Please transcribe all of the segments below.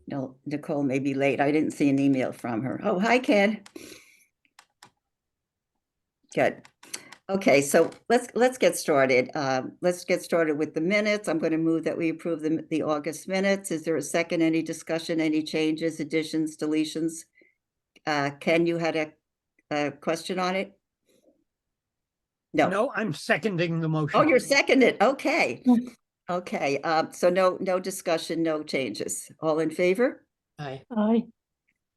No, Nicole may be late. I didn't see an email from her. Oh, hi, Ken. Good. Okay, so let's get started. Let's get started with the minutes. I'm going to move that we approve the August minutes. Is there a second? Any discussion, any changes, additions, deletions? Ken, you had a question on it? No. No, I'm seconding the motion. Oh, you're seconded. Okay. Okay, so no discussion, no changes. All in favor? Aye. Aye.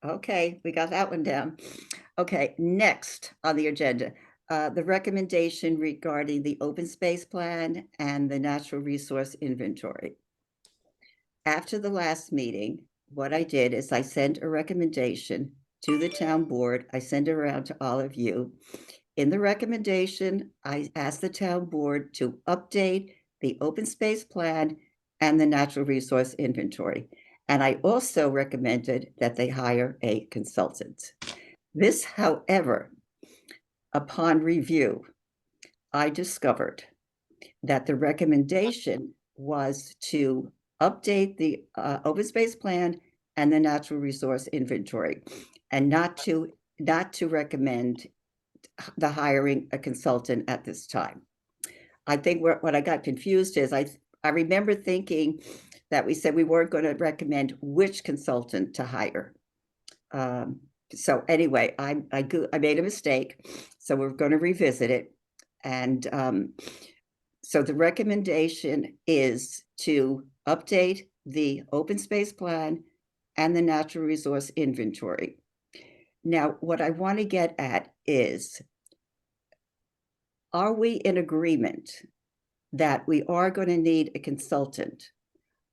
Okay, we got that one down. Okay, next on the agenda, the recommendation regarding the open space plan and the natural resource inventory. After the last meeting, what I did is I sent a recommendation to the town board. I sent it around to all of you. In the recommendation, I asked the town board to update the open space plan and the natural resource inventory. And I also recommended that they hire a consultant. This, however, upon review, I discovered that the recommendation was to update the open space plan and the natural resource inventory, and not to recommend the hiring a consultant at this time. I think what I got confused is I remember thinking that we said we weren't going to recommend which consultant to hire. So anyway, I made a mistake, so we're going to revisit it. And so the recommendation is to update the open space plan and the natural resource inventory. Now, what I want to get at is, are we in agreement that we are going to need a consultant,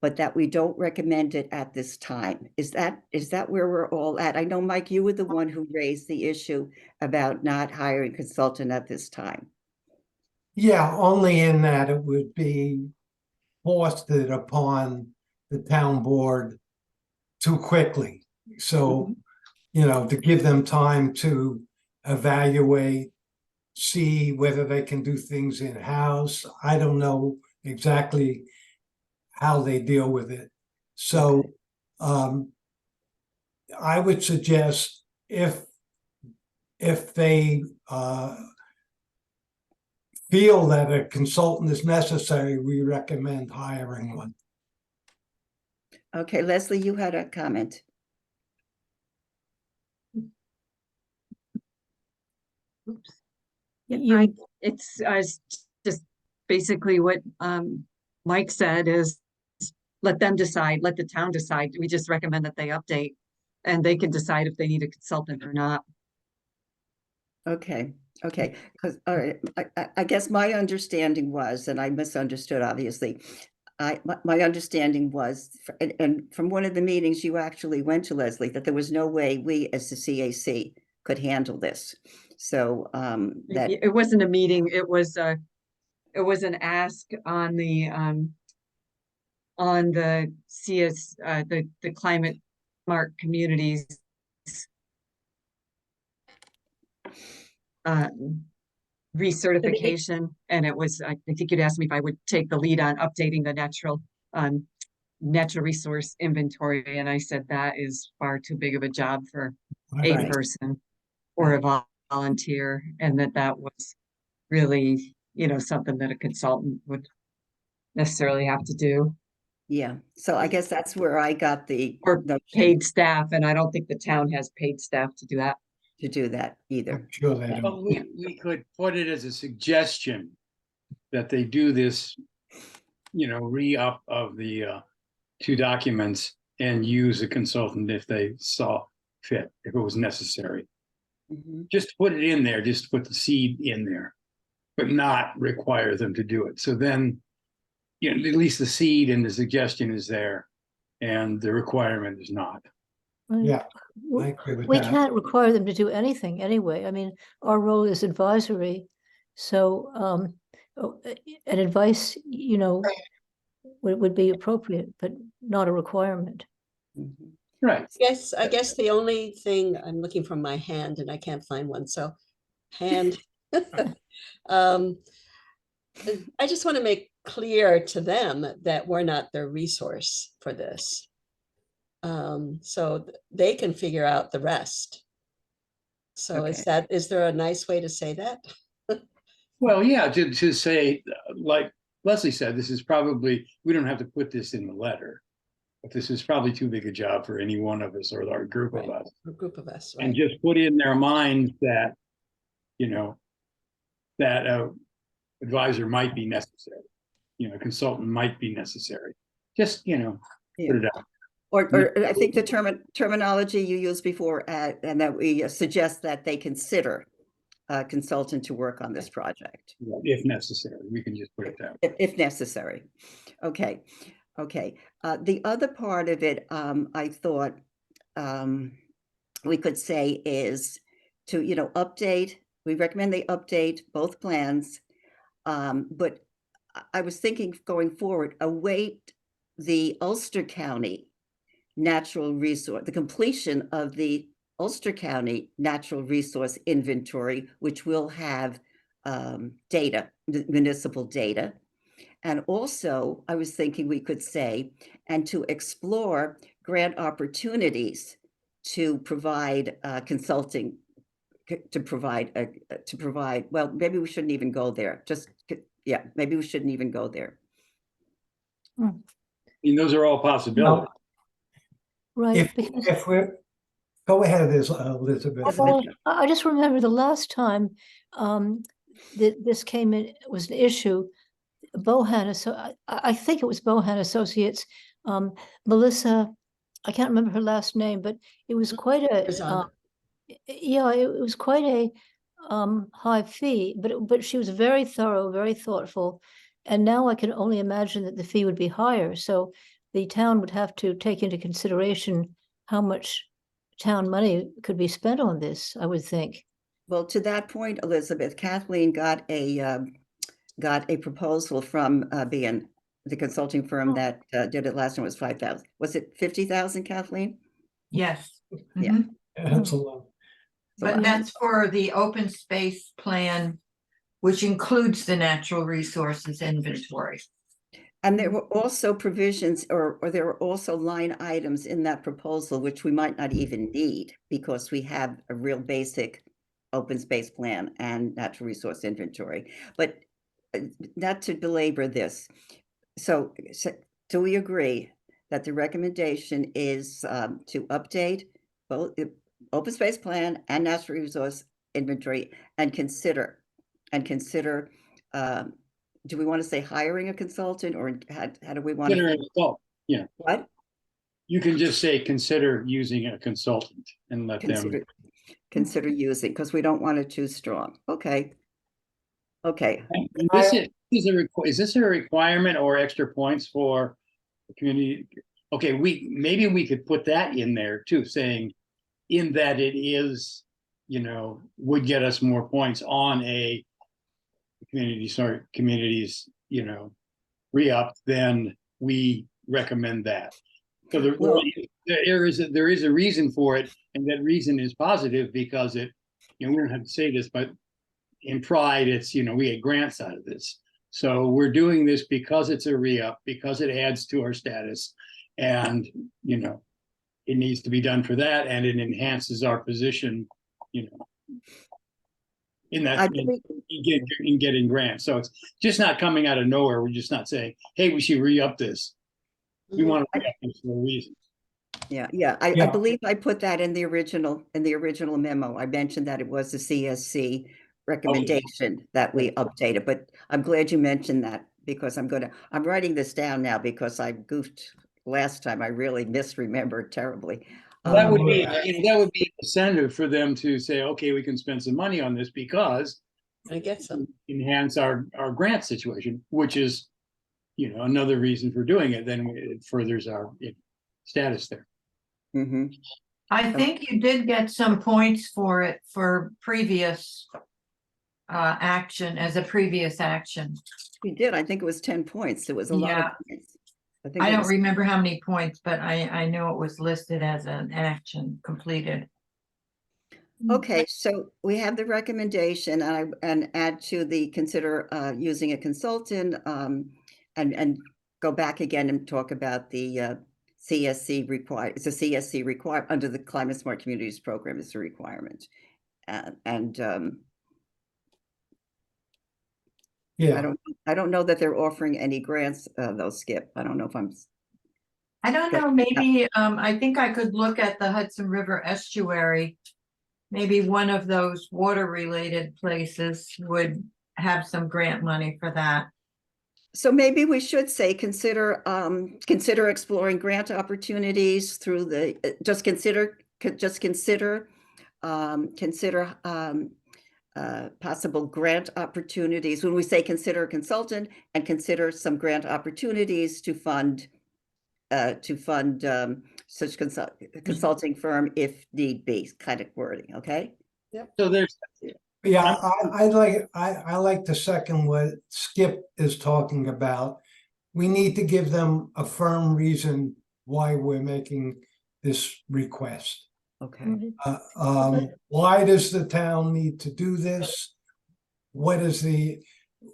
but that we don't recommend it at this time? Is that where we're all at? I know, Mike, you were the one who raised the issue about not hiring a consultant at this time. Yeah, only in that it would be foisted upon the town board too quickly. So, to give them time to evaluate, see whether they can do things in-house. I don't know exactly how they deal with it. So I would suggest if they feel that a consultant is necessary, we recommend hiring one. Okay, Leslie, you had a comment. Oops. It's just basically what Mike said is let them decide, let the town decide. We just recommend that they update and they can decide if they need a consultant or not. Okay, because all right, I guess my understanding was, and I misunderstood, obviously, my understanding was, and from one of the meetings you actually went to, Leslie, that there was no way we as the CAC could handle this. So that it wasn't a meeting, it was an ask on the CS the climate smart communities recertification, and it was, I think you'd asked me if I would take the lead on updating the natural resource inventory, and I said that is far too big of a job for a person or a volunteer, and that was really, something that a consultant would necessarily have to do. Yeah, so I guess that's where I got the paid staff, and I don't think the town has paid staff to do that. Either. Sure they don't. Well, we could put it as a suggestion that they do this, re-up of the two documents and use a consultant if they saw fit, if it was necessary. Just put it in there, just put the seed in there, but not require them to do it. So then, at least the seed and the suggestion is there and the requirement is not. Yeah, I agree with that. We can't require them to do anything anyway. I mean, our role is advisory. So an advice, would be appropriate, but not a requirement. Right. I guess the only thing, I'm looking for my hand and I can't find one. So hand. I just want to make clear to them that we're not their resource for this. So they can figure out the rest. So Okay. is there a nice way to say that? Well, yeah, to say, like Leslie said, this is probably, we don't have to put this in the letter, but this is probably too big a job for any one of us or our group of Right. us. A group of us, And right? just put in their minds that, that advisor might be necessary, consultant might be necessary. Just, put it out. Or I think the terminology you used before, and that we suggest that they consider a consultant to work on this project, If necessary, we can just put it down. if necessary. Okay, okay. The other part of it, I thought we could say is to, update. We recommend they update both plans, but I was thinking going forward, await the Ulster County natural resource, the completion of the Ulster County natural resource inventory, which will have data, municipal data. And also, I was thinking we could say, and to explore grant opportunities to provide consulting, to provide, well, maybe we shouldn't even go there. Yeah, maybe we shouldn't even go there. I mean, those are all possibilities. Right, If, because if we're, go ahead, Elizabeth. well, I just remember the last time that this came in, it was an issue. Bohan, so I think it was Bohan Associates. Melissa, I can't remember her last name, but it was quite Amazon. yeah, it was quite a high fee, but she was very thorough, very thoughtful. And now I can only imagine that the fee would be higher. So the town would have to take into consideration how much town money could be spent on this, I would think. Well, to that point, Elizabeth, Kathleen got a proposal from being the consulting firm that did it last time. Was 5,000. Was it 50,000, Kathleen? Yes. Yeah. Mhm. Absolutely. But that's for the open space plan, which includes the natural resources inventory. And there were also provisions, or there were also line items in that proposal, which we might not even need because we have a real basic open space plan and natural resource inventory. But not to belabor this. So do we agree that the recommendation is to update both the open space plan and natural resource inventory and consider, do we want to say hiring a consultant, or how do we want Consider to? a consultant. Yeah, What? you can just say, consider using a consultant and let them. Consider using, because we don't want it too strong. Okay. Okay. And is this a requirement or extra points for the community? Okay, maybe we could put that in there too, saying in that it is, would get us more points on a communities, re-up, then we recommend that. So there is a reason for it, and that reason is positive because it, we don't have to say this, but in pride, it's, we get grants out of this. So we're doing this because it's a re-up, because it adds to our status, and, it needs to be done for that, and it enhances our position, in that, in getting grants. So it's just not coming out of nowhere. We're just not saying, hey, we should re-up this. We want to re-up this for a reason. Yeah. I believe I put that in the original memo. I mentioned that it was a CSC recommendation that we updated, but I'm glad you mentioned that because I'm writing this down now because I goofed last time. I really misremembered terribly. That would be, that would be incentive for them to say, okay, we can spend some money on this because I get some. Enhance our grant situation, which is, another reason for doing it. Then it furthers our status there. Mm-hmm. I think you did get some points for it for previous action, as a previous action. We did. I think it was 10 points. It was a lot of points. I don't remember how many points, but I know it was listed as an action completed. Okay, so we have the recommendation, and add to the consider using a consultant, and go back again and talk about the CSC required, it's a CSC require under the Climate Smart Communities program is a requirement. And Yeah, I don't know that they're offering any grants, though, Skip. I don't know if I'm, I don't know, maybe, I think I could look at the Hudson River estuary. Maybe one of those water-related places would have some grant money for that. so maybe we should say, consider exploring grant opportunities through the, consider possible grant opportunities. When we say consider a consultant, and consider some grant opportunities to fund such consulting firm if need be, kind of wording, okay? So there's, yeah, I like to second what Skip is talking about. We need to give them a firm reason why we're making this request. Okay, Right. Why does the town need to do this? What is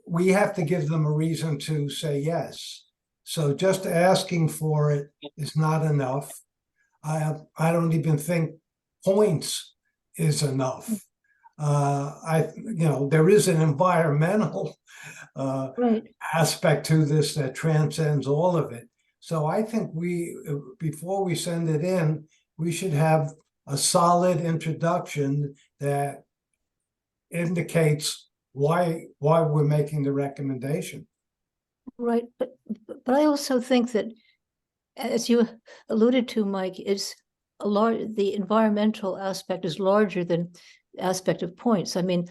we have to give them a reason to say yes. So just asking for it is not enough. I don't even think points is enough. There is an environmental Right. aspect to this that transcends all of it. So I think before we send it in, we should have a solid introduction that indicates why we're making the recommendation. Right, but I also think that, as you alluded to, Mike, it's the environmental aspect is larger than the aspect of points. I mean,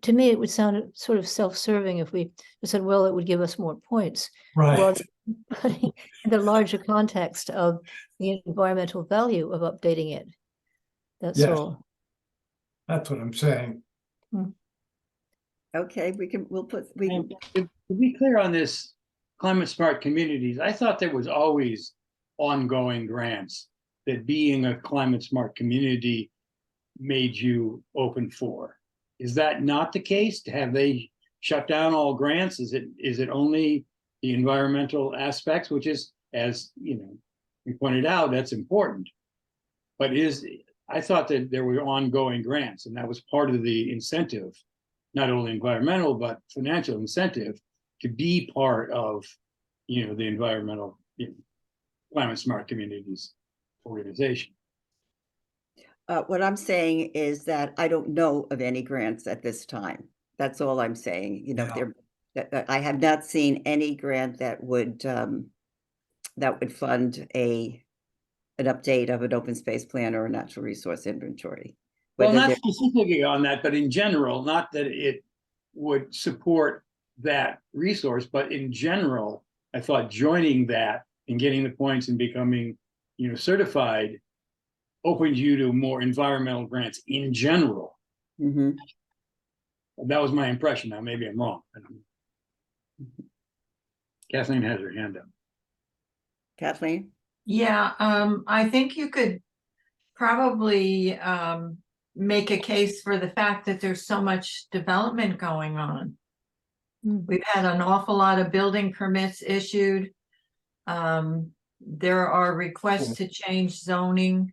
to me, it would sound sort of self-serving if we said, well, it would give us more points. Right. Rather than putting in the larger context of the environmental value of updating it. That's Yes. all. That's what I'm saying. okay, and to be clear on this climate smart communities, I thought there was always ongoing grants that being a climate smart community made you open for. Is that not the case? Have they shut down all grants? Is it only the environmental aspects, which is, as you know, we pointed out, that's important. But I thought that there were ongoing grants, and that was part of the incentive, not only environmental, but financial incentive to be part of, the environmental, climate smart communities organization. what I'm saying is that I don't know of any grants at this time. That's all I'm saying. That I have not seen any grant that would fund an update of an open space plan or a natural resource inventory. Well, not specifically on that, but in general, not that it would support that resource, but in general, I thought joining that and getting the points and becoming, certified opened you to more environmental grants in general. Mm-hmm. That was my impression. Now, maybe I'm wrong. Kathleen has her hand up. Kathleen? Yeah, I think you could probably make a case for the fact that there's so much development going on. We've had an awful lot of building permits issued. There are requests to change zoning.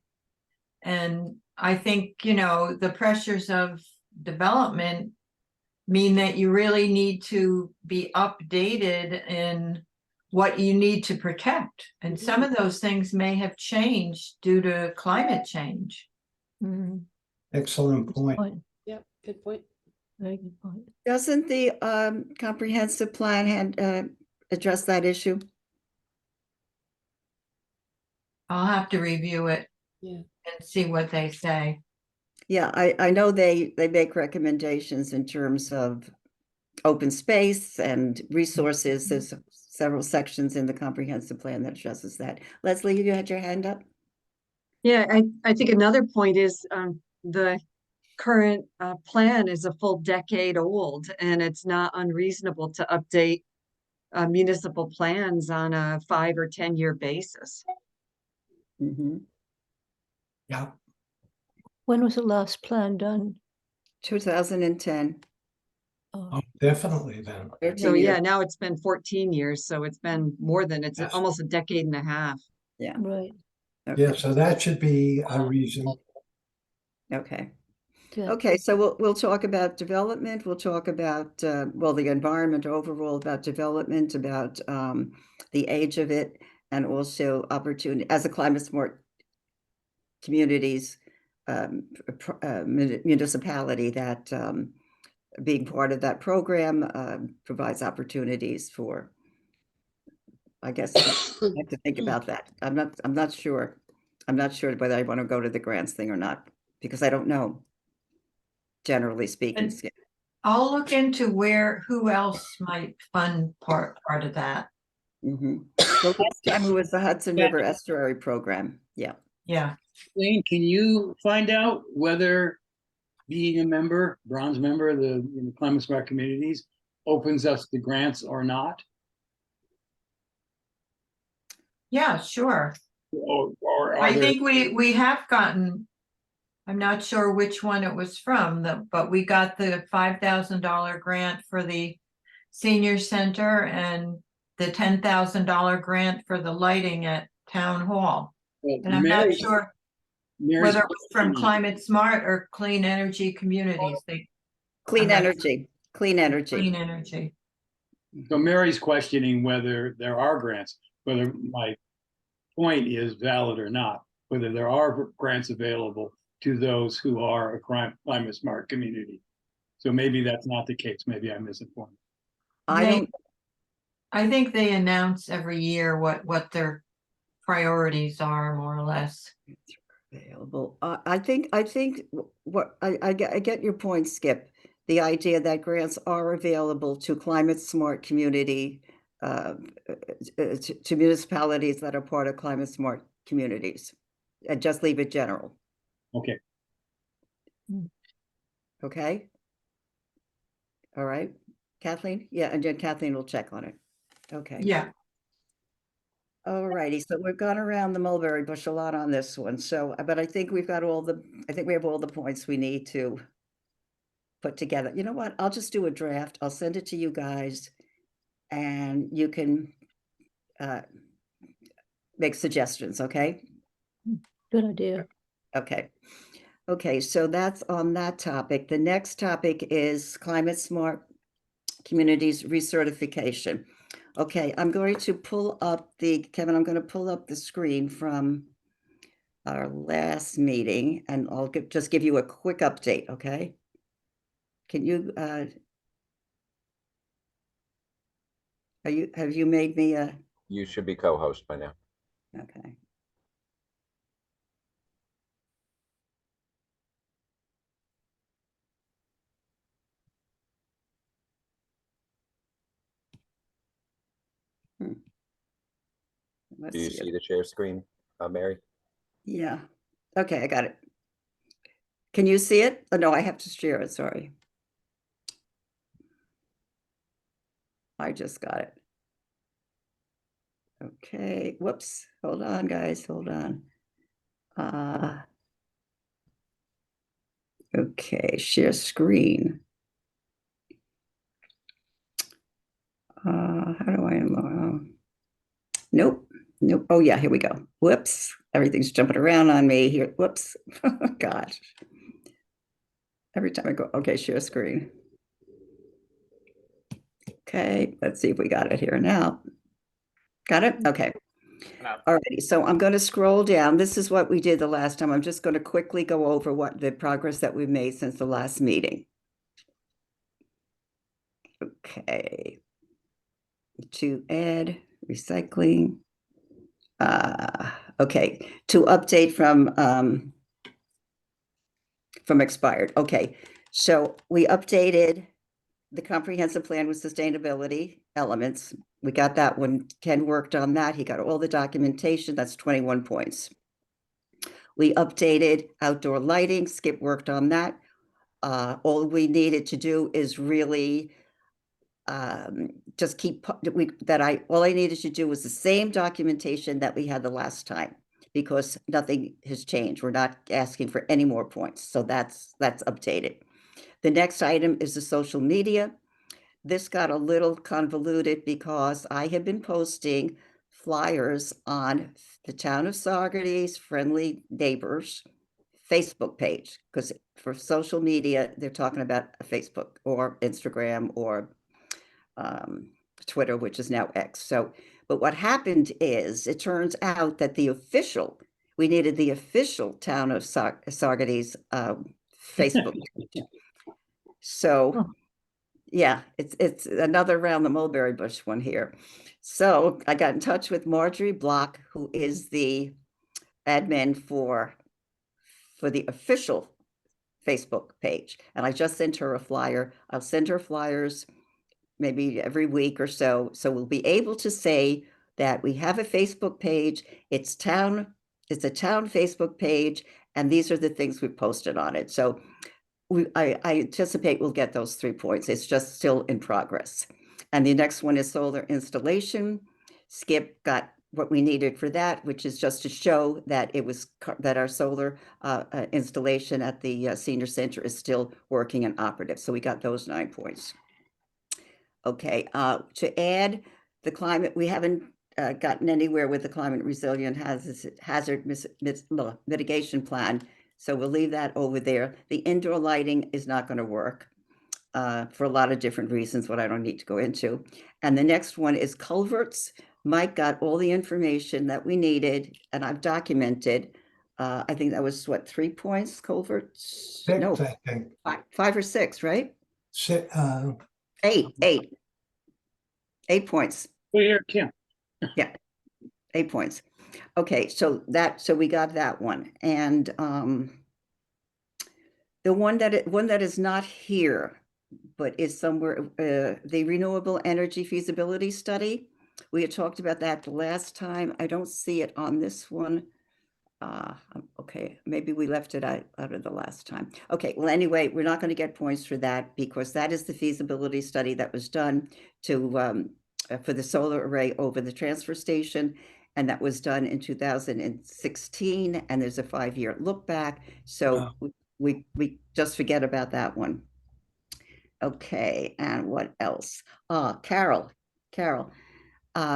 And I think, the pressures of development mean that you really need to be updated in what you need to protect. And some of those things may have changed due to climate change. Excellent point. Yep, good point. Very good point. Doesn't the comprehensive plan address that issue? I'll have to review it. Yeah. And see what they say. Yeah, I know they make recommendations in terms of open space and resources. There's several sections in the comprehensive plan that addresses that. Leslie, you had your hand up? Yeah, I think another point is the current plan is a full decade old, and it's not unreasonable to update municipal plans on a 5 or 10-year basis. Mm-hmm. Yeah. When was the last plan done? 2010. Oh, definitely then. 13 So years. yeah, now it's been 14 years, so it's been more than, it's Yes. almost a decade and a half. Yeah, Right, Yeah, okay, so that should be a reason. okay. yeah. Okay, so we'll talk about development, we'll talk about, well, the environment overall, about development, about the age of it, and also opportunity, as a climate smart communities, municipality, that being part of that program provides opportunities for, I guess, I have to think about that. I'm not sure. I'm not sure whether I want to go to the grants thing or not, because I don't know, generally speaking. And I'll look into who else might fund part of that. Mhm. The last time it was the Hudson Yeah. River Estuary Program. Yeah. Yeah, Wayne, can you find out whether being a member, bronze member of the Climate Smart Communities opens us to grants or not? yeah, sure. Or are I there? think we have gotten, I'm not sure which one it was from, but we got the $5,000 grant for the senior center and the $10,000 grant for the lighting at town hall. Well, And I'm not Mary's- sure Mary's whether it was from questioning- Climate Smart or Clean Energy Communities. Clean I'm not- energy, clean energy. Clean Energy. So Mary's questioning whether there are grants, whether my point is valid or not, whether there are grants available to those who are a climate smart community. So maybe that's not the case. Maybe I'm misinformed. I don't, I think they announce every year what their priorities are, more or less. available. I think what I get your point, Skip. The idea that grants are available to climate smart community, to municipalities that are part of climate smart communities. And just leave it general, Okay. okay? All right, Kathleen? Yeah, and then Kathleen will check on it. Okay. Yeah, All righty, so we've gone around the mulberry bush a lot on this one, so, but I think we've got I think we have all the points we need to put together. You know what? I'll just do a draft. I'll send it to you guys and you can make suggestions, okay? Good idea. Okay. Okay, so that's on that topic. The next topic is climate smart communities recertification. Okay, I'm going to pull up Kevin, I'm going to pull up the screen from our last meeting and I'll just give you a quick update, okay? Can you, have you made me a, You should be co-host by now. okay. Hmm. Let's Do you see see if- the share screen, Mary? Yeah, okay, I got it. Can you see it? Oh, no, I have to share it, sorry. I just got it. Okay, whoops, hold on, guys, hold on. Okay, share screen. How do I, nope, nope, oh yeah, here we go. Whoops, everything's jumping around on me here, whoops, gosh. Every time I go, okay, share screen. Okay, let's see if we got it here now. Got it? Okay. All righty, so I'm going to scroll down. This is what we did the last time. I'm just going to quickly go over what the progress that we've made since the last meeting. Okay. To add recycling. Okay, to update from expired. Okay, so we updated the comprehensive plan with sustainability elements. We got that one. Ken worked on that. He got all the documentation. That's 21 points. We updated outdoor lighting. Skip worked on that. All we needed to do is really just keep all I needed to do was the same documentation that we had the last time, because nothing has changed. We're not asking for any more points. So that's updated. The next item is the social media. This got a little convoluted because I have been posting flyers on the Town of Saugerties Friendly Neighbors Facebook page, because for social media, they're talking about a Facebook or Instagram or Twitter, which is now X. So, but what happened is, it turns out that we needed the official Town of Saugerties Facebook page. So, Oh. yeah, it's another around the mulberry bush one here. So I got in touch with Marjorie Block, who is the admin for the official Facebook page. And I just sent her a flyer. I'll send her flyers maybe every week or so. So we'll be able to say that we have a Facebook page. It's a town Facebook page, and these are the things we posted on it. So I anticipate we'll get those 3 points. It's just still in progress. And the next one is solar installation. Skip got what we needed for that, which is just to show that that our solar installation at the senior center is still working and operative. So we got those 9 points. Okay, to add the climate, we haven't gotten anywhere with the climate resilient hazard mitigation plan. So we'll leave that over there. The indoor lighting is not going to work for a lot of different reasons, what I don't need to go into. And the next one is culverts. Mike got all the information that we needed, and I've documented. I think that was what, 3 points, culverts? 6, No, I think. 5 or 6, right? 8. 8 points. Well, here, Kim. Yeah, 8 points. Okay, so we got that one. And the one that is not here, but is somewhere, the renewable energy feasibility study. We had talked about that the last time. I don't see it on this one. Okay, maybe we left it out of the last time. Okay, well, anyway, we're not going to get points for that, because that is the feasibility study that was done for the solar array over the transfer station, and that was done in 2016, and there's a 5-year look back. So Wow. we just forget about that one. Okay, and what else? Carol,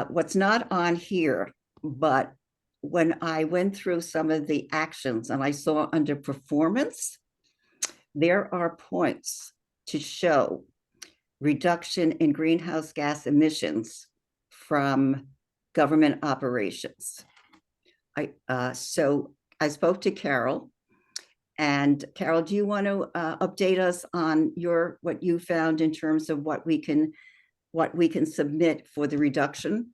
what's not on here, but when I went through some of the actions and I saw under performance, there are points to show reduction in greenhouse gas emissions from government operations. So I spoke to Carol. And Carol, do you want to update us on what you found in terms of what we can submit for the reduction?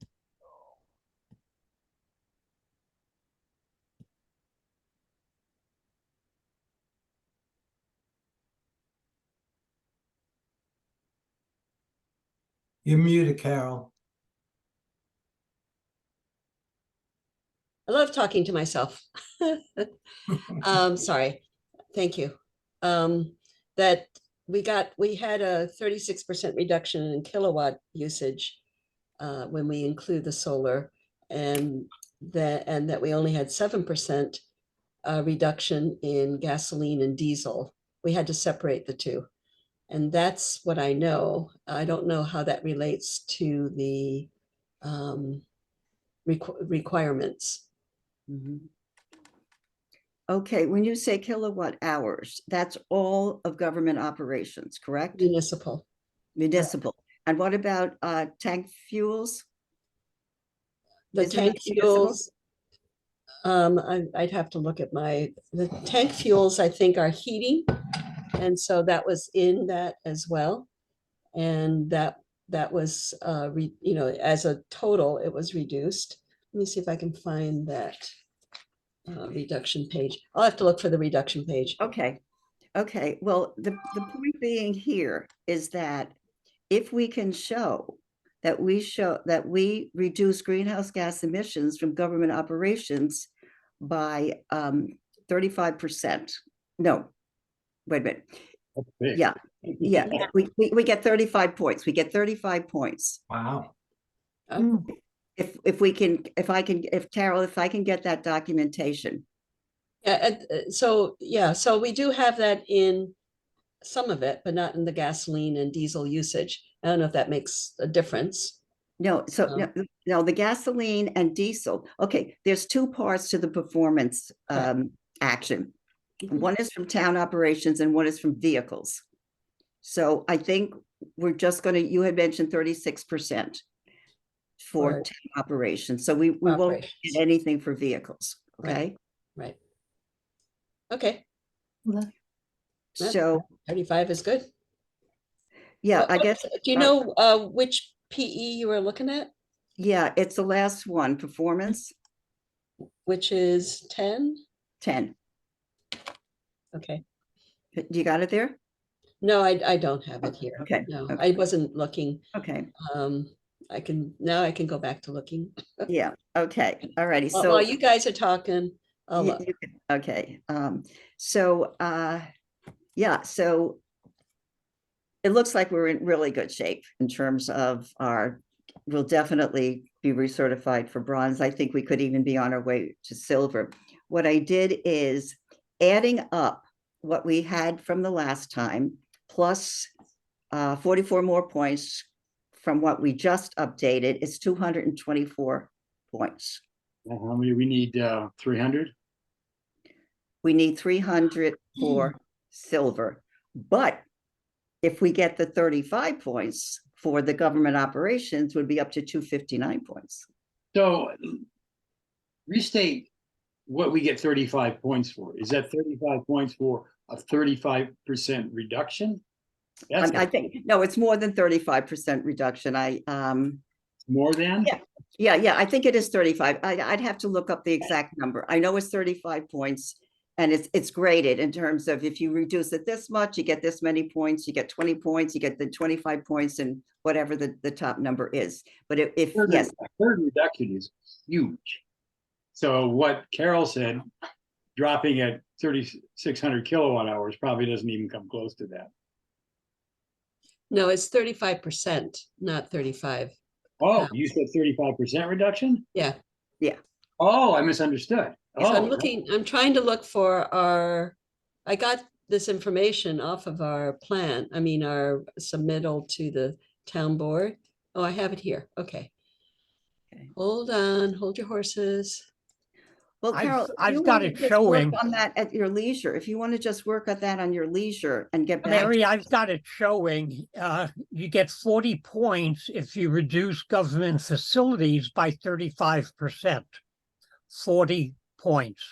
You're muted, Carol. I love talking to myself. Sorry. Thank you. That we had a 36% reduction in kilowatt usage when we include the solar, and that we only had 7% reduction in gasoline and diesel. We had to separate the two. And that's what I know. I don't know how that relates to the requirements. Mm-hmm. Okay, when you say kilowatt hours, that's all of government operations, correct? Municipal. Municipal. And what about tank fuels? The Isn't tank that municipal? fuels, I'd have to look at the tank fuels, I think, are heating. And so that was in that as well. And that was, as a total, it was reduced. Let me see if I can find that reduction page. I'll have to look for the reduction page. Okay. Well, the point being here is that if we can show that we reduce greenhouse gas emissions from government operations by 35%. No, wait a minute. Yeah, we get 35 points. We get 35 points. Wow. If Carol, if I can get that documentation. Yeah, so we do have that in some of it, but not in the gasoline and diesel usage. I don't know if that makes a difference. No, so Oh. no, the gasoline and diesel. Okay, there's two parts to the performance action. Mhm. One is from town operations and one is from vehicles. So I think we're just going to, you had mentioned 36% for For town operations. So we won't operations. get anything for vehicles. Right. Okay. Right. Okay, Yeah. So 35 is good. yeah, I guess, Do you know which PE you were looking at? yeah, it's the last one, performance Which is 10? 10. Okay. You got it there? No, I don't have it here. Okay, No, okay. I wasn't looking. Okay. I can go back to looking. Yeah. Okay. All righty. While So you guys are talking, I'll look. okay. So yeah, so it looks like we're in really good shape in terms of we'll definitely be recertified for bronze. I think we could even be on our way to silver. What I did is adding up what we had from the last time, plus 44 more points from what we just updated, is 224 points. Well, how many we need? 300? We need 300 for silver. But if we get the 35 points for the government operations, would be up to 259 points. So restate what we get 35 points for. Is that 35 points for a 35% reduction? I think, no, it's more than 35% reduction. More than? Yeah, I think it is 35. I'd have to look up the exact number. I know it's 35 points. And it's graded in terms of if you reduce it this much, you get this many points, you get 20 points, you get the 25 points, and whatever the top number is. But if yes, third reduction is huge. So what Carol said, dropping at 3,600 kilowatt hours probably doesn't even come close to that. No, it's 35%, not 35. Oh, you said 35% reduction? Yeah. Oh, I misunderstood. So Oh, I'm trying to look for I got this information off of our plan, our submittal to the town board. Oh, I have it here. Okay. Hold on, hold your horses. well, Carol, I've got it showing. On that at your leisure. If you want to just work at that on your leisure and get back. Mary, I've got it showing. You get 40 points if you reduce government facilities by 35%. 40 points.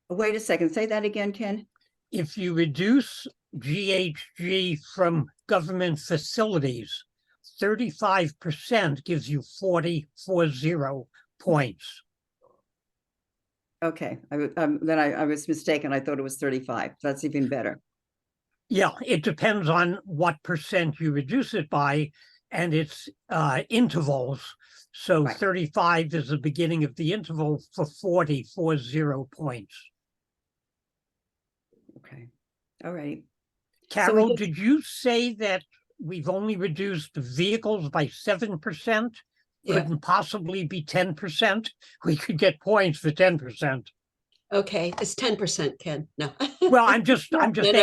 Wait a second. Say that again, Ken. If you reduce GHG from government facilities, 35% gives you 40 points. Okay, then I was mistaken. I thought it was 35. That's even better. Yeah, it depends on what percent you reduce it by, and it's intervals. So Right. 35 is the beginning of the interval for 40 points. Okay, all right. Carol, did you say that we've only reduced vehicles by 7%? Yeah. Couldn't possibly be 10%? We could get points for 10%. Okay, it's 10%, Ken. No. Well, I'm just No. asking.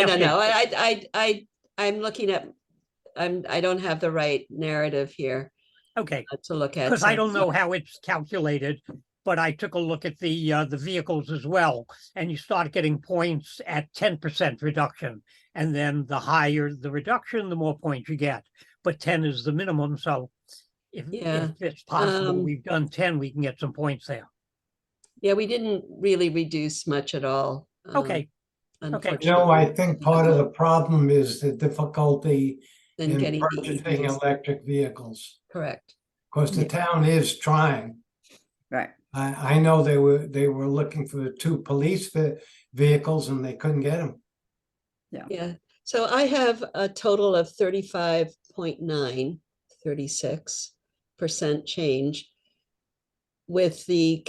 I'm looking at, I don't have the right narrative here Okay, to look at. because I so- don't know how it's calculated, but I took a look at the vehicles as well, and you start getting points at 10% reduction, and then the higher the reduction, the more points you get. But 10 is the minimum, so if it's possible, we've done 10, we can get some points there. Yeah, we didn't really reduce much at all. Okay. Unfortunately. No, I think part of the problem is the difficulty Then in getting purchasing BEVs. electric vehicles. Correct. Because the town is trying. Right. I know they were looking for 2 police vehicles and they couldn't get them. Yeah, so I have a total of 35.9, 36% change with the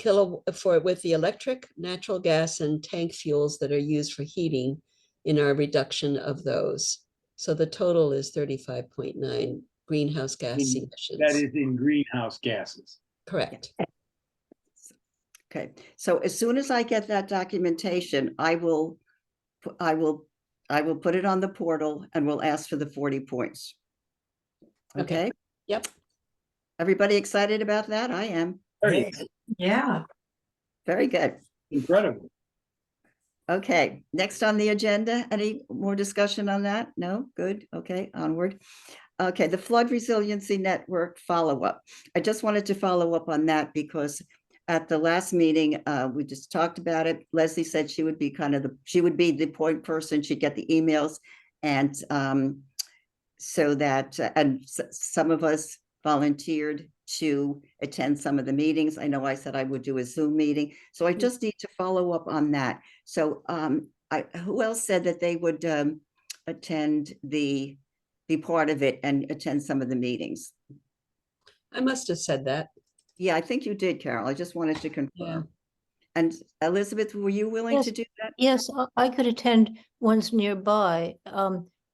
with the electric, natural gas, and tank fuels that are used for heating in our reduction of those. So the total is 35.9 greenhouse gas emissions. that is in greenhouse gases. Correct. Okay, so as soon as I get that documentation, I will put it on the portal and we'll ask for the 40 points. Okay, Yep. everybody excited about that? I am. Very Yeah. Very good. incredible. Okay, next on the agenda, any more discussion on that? No? Good. Okay, onward. Okay, the flood resiliency network follow-up. I just wanted to follow up on that because at the last meeting, we just talked about it. Leslie said she would be she would be the point person. She'd get the emails. And so that, some of us volunteered to attend some of the meetings. I know I said I would do a Zoom meeting. So I just need to follow up on that. So who else said that they would attend be part of it and attend some of the meetings? I must have said that. Yeah, I think you did, Carol. I just wanted to confirm. Yeah. And Elizabeth, were you willing to do that? Yes, I could attend ones nearby.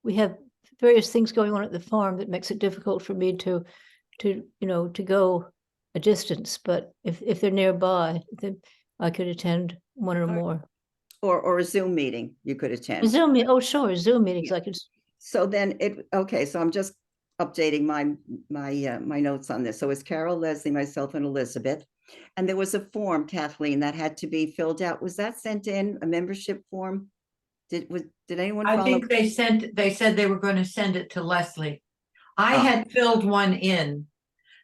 We have various things going on at the farm that makes it difficult for me to go a distance. But if they're nearby, then I could attend one or more. Or a Zoom meeting you could attend. Zoom, oh, sure, Zoom meetings, I could. So then okay, so I'm just updating my notes on this. So it's Carol, Leslie, myself, and Elizabeth. And there was a form, Kathleen, that had to be filled out. Was that sent in, a membership form? Did anyone I follow? think they said they were going to send it to Leslie. I Ah. had filled one in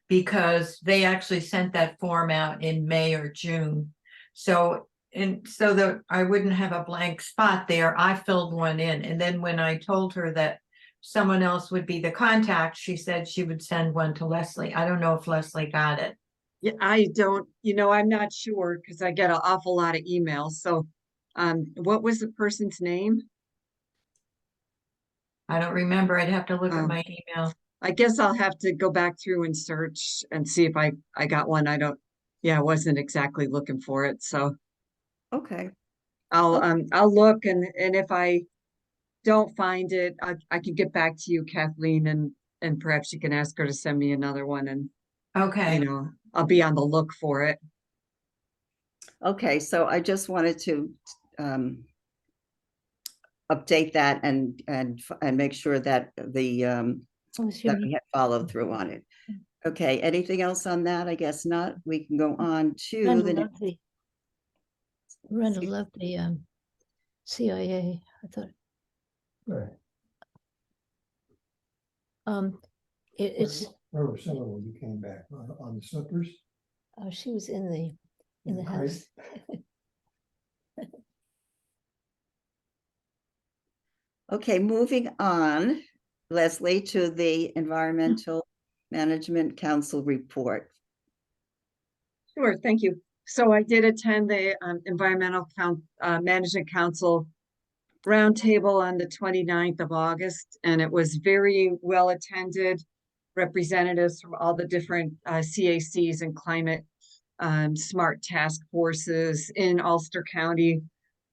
because they actually sent that form out in May or June. So that I wouldn't have a blank spot there, I filled one in. And then when I told her that someone else would be the contact, she said she would send one to Leslie. I don't know if Leslie got it. Yeah, I don't, I'm not sure because I get an awful lot of emails. So, what was the person's name? I don't remember. I'd have to look at my email. I guess I'll have to go back through and search and see if I got one. I wasn't exactly looking for it. So Okay. I'll look and if I don't find it, I can get back to you, Kathleen, and perhaps you can ask her to send me another one and, Okay. I'll be on the look for it. Okay, so I just wanted to update that and make sure that that we had followed through on it. Okay, anything else on that? I guess not. We can go on to Randall loved the CIA, I thought. Right. It's Where were some of when you came back on the slippers? she was in the the house. Okay, moving on, Leslie, to the Environmental Management Council report. Sure, thank you. So I did attend the Environmental Management Council roundtable on the 29th of August, and it was very well attended. Representatives from all the different CACs and climate smart task forces in Ulster County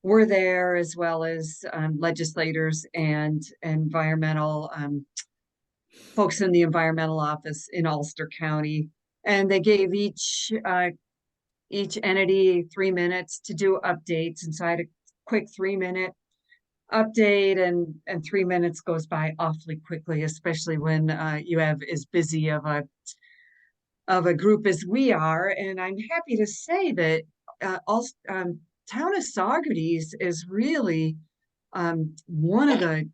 were there, as well as legislators and environmental folks in the environmental office in Ulster County. And they gave each entity 3 minutes to do updates. And so I had a quick 3-minute update, and 3 minutes goes by awfully quickly, especially when you have as busy of a group as we are. And I'm happy to say that town of Saugerties is really one of the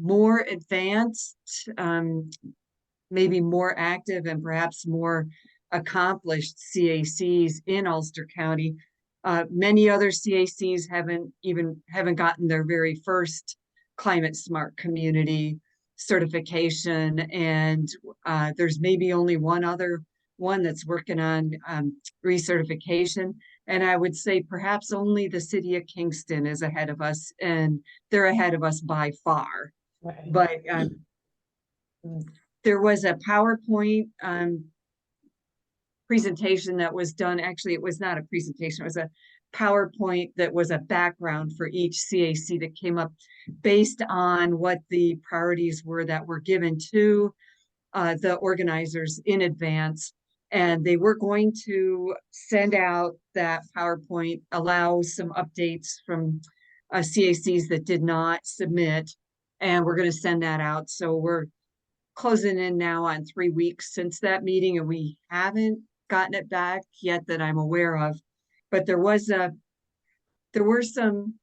more advanced, maybe more active and perhaps more accomplished CACs in Ulster County. Many other CACs haven't gotten their very first climate smart community certification, and there's maybe only one other one that's working on recertification. And I would say perhaps only the city of Kingston is ahead of us, and they're ahead of us by far. Right. But there was a PowerPoint presentation that was done. Actually, it was not a presentation. It was a PowerPoint that was a background for each CAC that came up based on what the priorities were that were given to the organizers in advance. And they were going to send out that PowerPoint, allow some updates from CACs that did not submit. And we're going to send that out. So we're closing in now on 3 weeks since that meeting, and we haven't gotten it back yet that I'm aware of. But there were some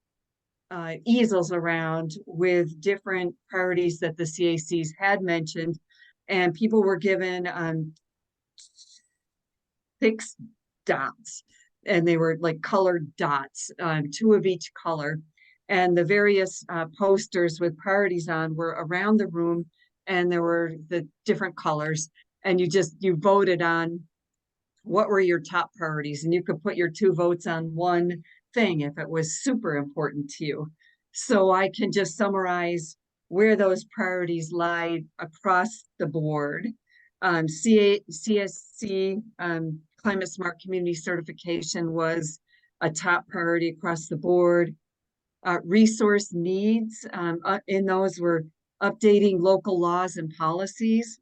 easels around with different priorities that the CACs had mentioned, and people were given 6 dots, and they were like colored dots, 2 of each color. And the various posters with priorities on were around the room, and there were the different colors, and you voted on what were your top priorities, and you could put your 2 votes on one thing if it was super important to you. So I can just summarize where those priorities lie across the board. CSC, Climate Smart Community Certification was a top priority across the board. Resource needs, in those were updating local laws and policies,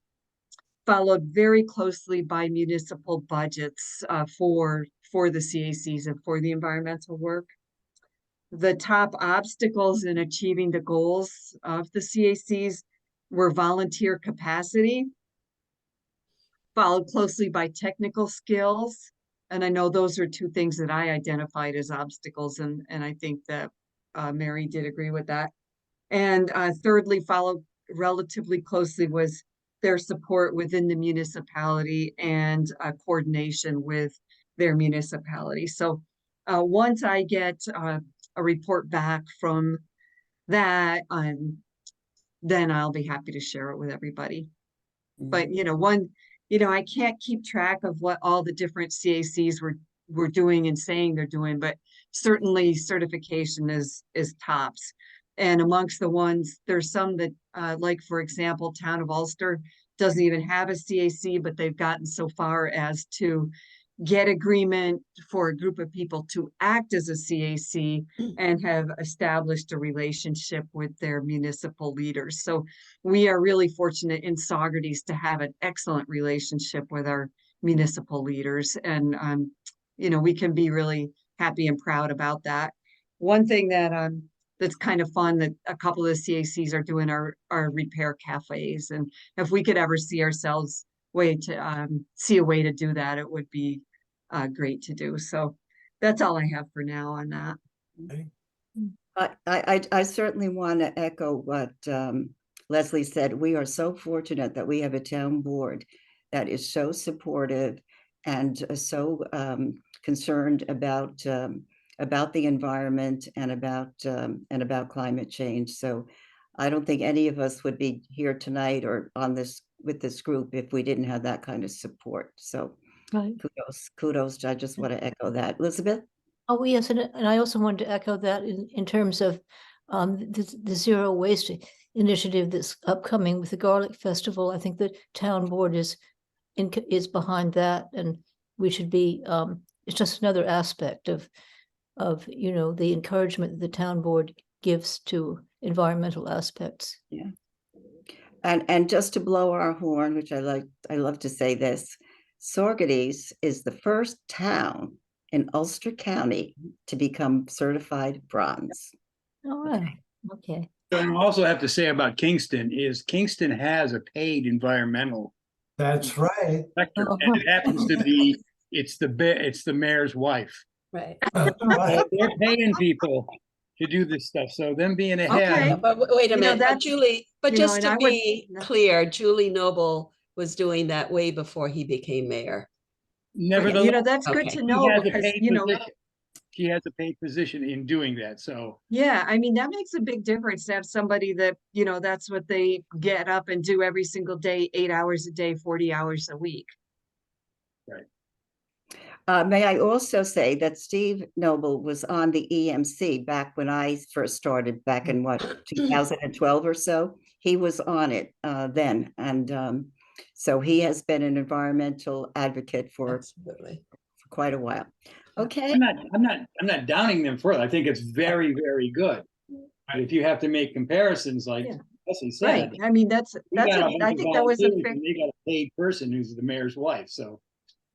followed very closely by municipal budgets for the CACs and for the environmental work. The top obstacles in achieving the goals of the CACs were volunteer capacity, followed closely by technical skills. And I know those are 2 things that I identified as obstacles, and I think that Mary did agree with that. And thirdly, followed relatively closely was their support within the municipality and coordination with their municipality. So once I get a report back from that, then I'll be happy to share it with everybody. But I can't keep track of what all the different CACs were doing and saying they're doing, but certainly certification is tops. And amongst the ones, there's some that, like, for example, Town of Ulster doesn't even have a CAC, but they've gotten so far as to get agreement for a group of people to act as a CAC and have established a relationship with their municipal leaders. So we are really fortunate in Saugerties to have an excellent relationship with our municipal leaders. And, we can be really happy and proud about that. One thing that that's kind of fun that a couple of the CACs are doing are repair cafes. And if we could ever see ourselves see a way to do that, it would be great to do. So that's all I have for now on that. I certainly want to echo what Leslie said. We are so fortunate that we have a town board that is so supportive and so concerned about the environment and about climate change. So I don't think any of us would be here tonight or on this with this group if we didn't have that kind of support. So Right. kudos. I just want to echo that. Elizabeth? Oh, yes, and I also wanted to echo that in terms of the zero waste initiative that's upcoming with the Garlic Festival. I think the town board is behind that, and we should be. It's just another aspect of the encouragement that the town board gives to environmental aspects. Yeah. And just to blow our horn, which I love to say this, Saugerties is the first town in Ulster County to become certified bronze. Oh, wow. Okay. So I also have to say about Kingston is Kingston has a paid environmental That's right. sector, and it happens to be it's the mayor's wife. Right. Right. They're paying people to do this stuff, so them being ahead. Okay. But wait a minute, but that's- Julie, but you know, just and to I would- be clear, Julie Noble was doing that way before he became mayor. Nevertheless, That's good Okay. to she know has a because, paid position. She has a paid position in doing that, so. yeah, I mean, that makes a big difference to have somebody that, that's what they get up and do every single day, 8 hours a day, 40 hours a week. May I also say that Steve Noble was on the EMC back when I first started back in 2012 or so. He was on it then. And so he has been an environmental advocate for Absolutely. quite a while. Okay. I'm not downing them for it. I think it's very, very good. But if you have to make comparisons, like Yeah. Leslie Right. said, I mean, I I think that was a fair, they got a paid person who's the mayor's wife, so.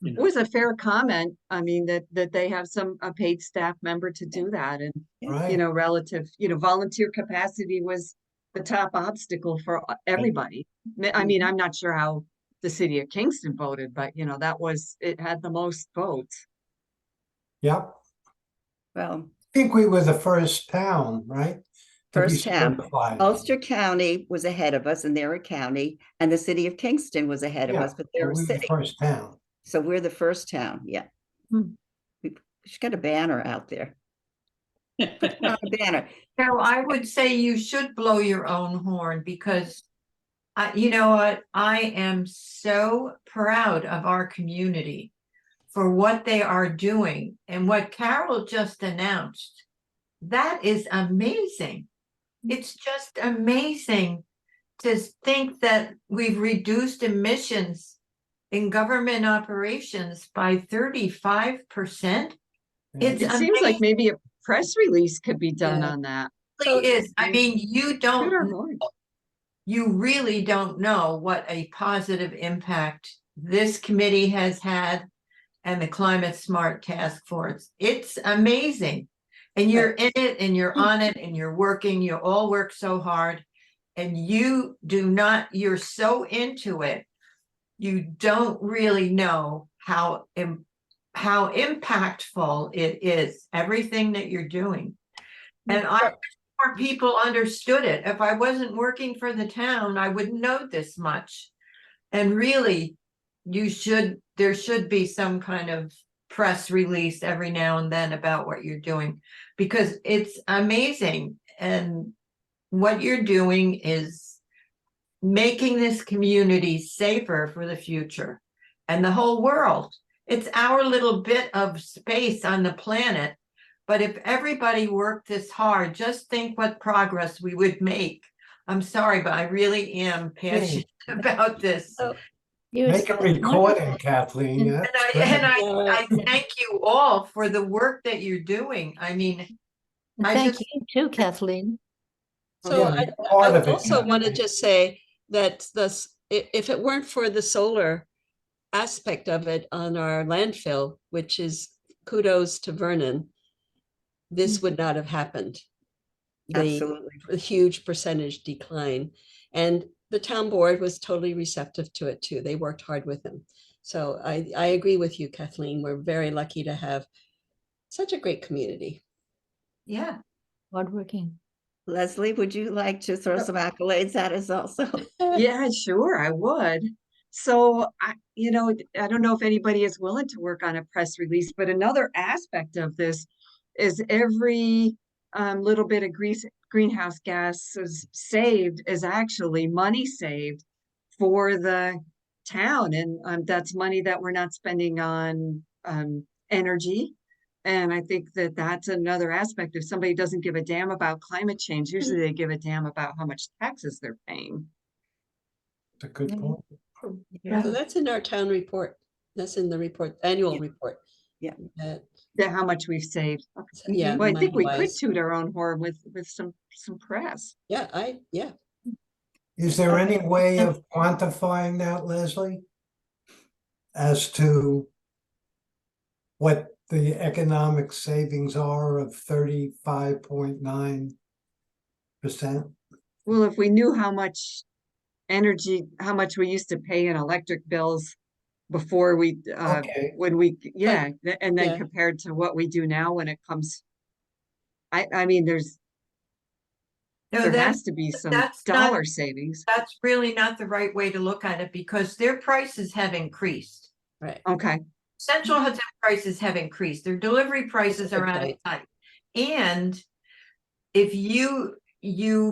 it was a fair comment. I mean, that they have a paid staff member to do that. And, Right. relative, volunteer capacity was the top obstacle for everybody. I mean, I'm not sure how the city of Kingston voted, but you know, it had the most votes. Yep. Well, I think we were the first town, right? To be first town, certified. Ulster County was ahead of us and they're a county, and the city of Kingston was ahead of Yeah, us, but they're a we were the city. first town. So we're the first town, yeah. Hmm. We should get a banner out there. Put it on a banner. So I would say you should blow your own horn because you know what? I am so proud of our community for what they are doing and what Carol just announced. That is amazing. It's just amazing to think that we've reduced emissions in government operations by 35%. It's It seems like maybe a press release could be done Yeah. on that. amazing. It is. I mean, you Shoot our don't, horn. you really don't know what a positive impact this committee has had and the Climate Smart Task Force. It's amazing. And you're in it and you're on it and you're working, you all work so hard and you do not, you're so into it. You don't really know how impactful it is, everything that you're doing. And I wish more people understood it. If I wasn't working for the town, I wouldn't know this much. And really, there should be some kind of press release every now and then about what you're doing, because it's amazing. And what you're doing is making this community safer for the future and the whole world. It's our little bit of space on the planet. But if everybody worked this hard, just think what progress we would make. I'm sorry, but I really am passionate about this. Oh, Make a recording, Kathleen. And That's I great. thank you all for the work that you're doing. I mean, I Thank just- you too, Kathleen. So Yeah, I part of it, also want to Kathleen. just say that if it weren't for the solar aspect of it on our landfill, which is kudos to Vernon, this would not have happened. Absolutely. The huge percentage decline. And the town board was totally receptive to it too. They worked hard with him. So I agree with you, Kathleen. We're very lucky to have such a great community. yeah. Hardworking. Leslie, would you like to throw some accolades at us also? Yeah, sure, I would. So you know, I don't know if anybody is willing to work on a press release, but another aspect of this is every little bit of greenhouse gases saved is actually money saved for the town. And that's money that we're not spending on energy. And I think that that's another aspect. If somebody doesn't give a damn about climate change, usually they give a damn about how much taxes they're paying. That's a good point. So that's in our town report. That's in the report, annual report. Yeah. That how much we've saved. Yeah. Well, I think we could money-wise. toot our own horn with some press. Yeah, yeah. Is there any way of quantifying that, Leslie? As to what the economic savings are of 35.9%? Well, if we knew how much energy, how much we used to pay in electric bills before we, Okay. when we, yeah, and then yeah. compared to what we do now when it comes. I mean, No, there that- has to be some that's not- dollar savings. That's really not the right way to look at it because their prices have increased. Right. Okay, Central Hudson prices have increased. Their delivery prices Good are out of point. sight. And if you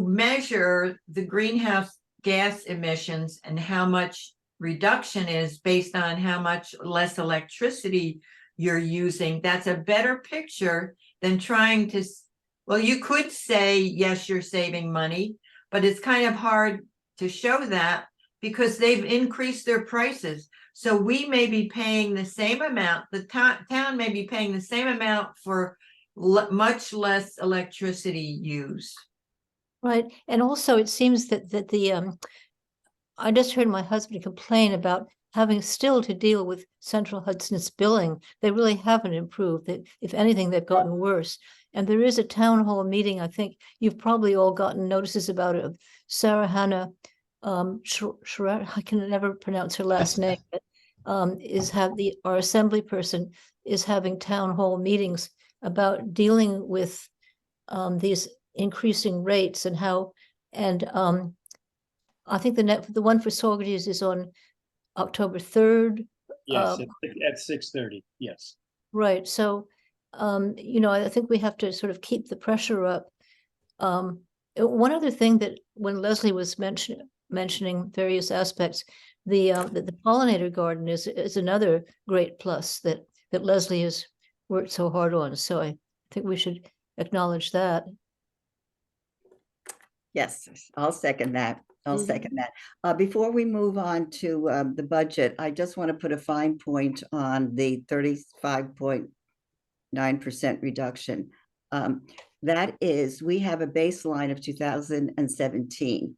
measure the greenhouse gas emissions and how much reduction is based on how much less electricity you're using, that's a better picture than trying to, well, you could say, yes, you're saving money, but it's kind of hard to show that because they've increased their prices. So we may be paying the same amount, the town may be paying the same amount for much less electricity used. Right. And also it seems that the I just heard my husband complain about having still to deal with Central Hudson's billing. They really haven't improved. If anything, they've gotten worse. And there is a town hall meeting. I think you've probably all gotten notices about it, of Sarah Hannah, I can never pronounce her last name, but our assembly person is having town hall meetings about dealing with these increasing rates and how, and I think the one for Saugerties is on October 3rd. Yes, at 6:30, yes. Right, so, I think we have to sort of keep the pressure up. One other thing that when Leslie was mentioning various aspects, the pollinator garden is another great plus that Leslie has worked so hard on. So I think we should acknowledge that. Yes, I'll second that. I'll second that. Before we move on to the budget, I just want to put a fine point on the 35.9% reduction. That is, we have a baseline of 2017.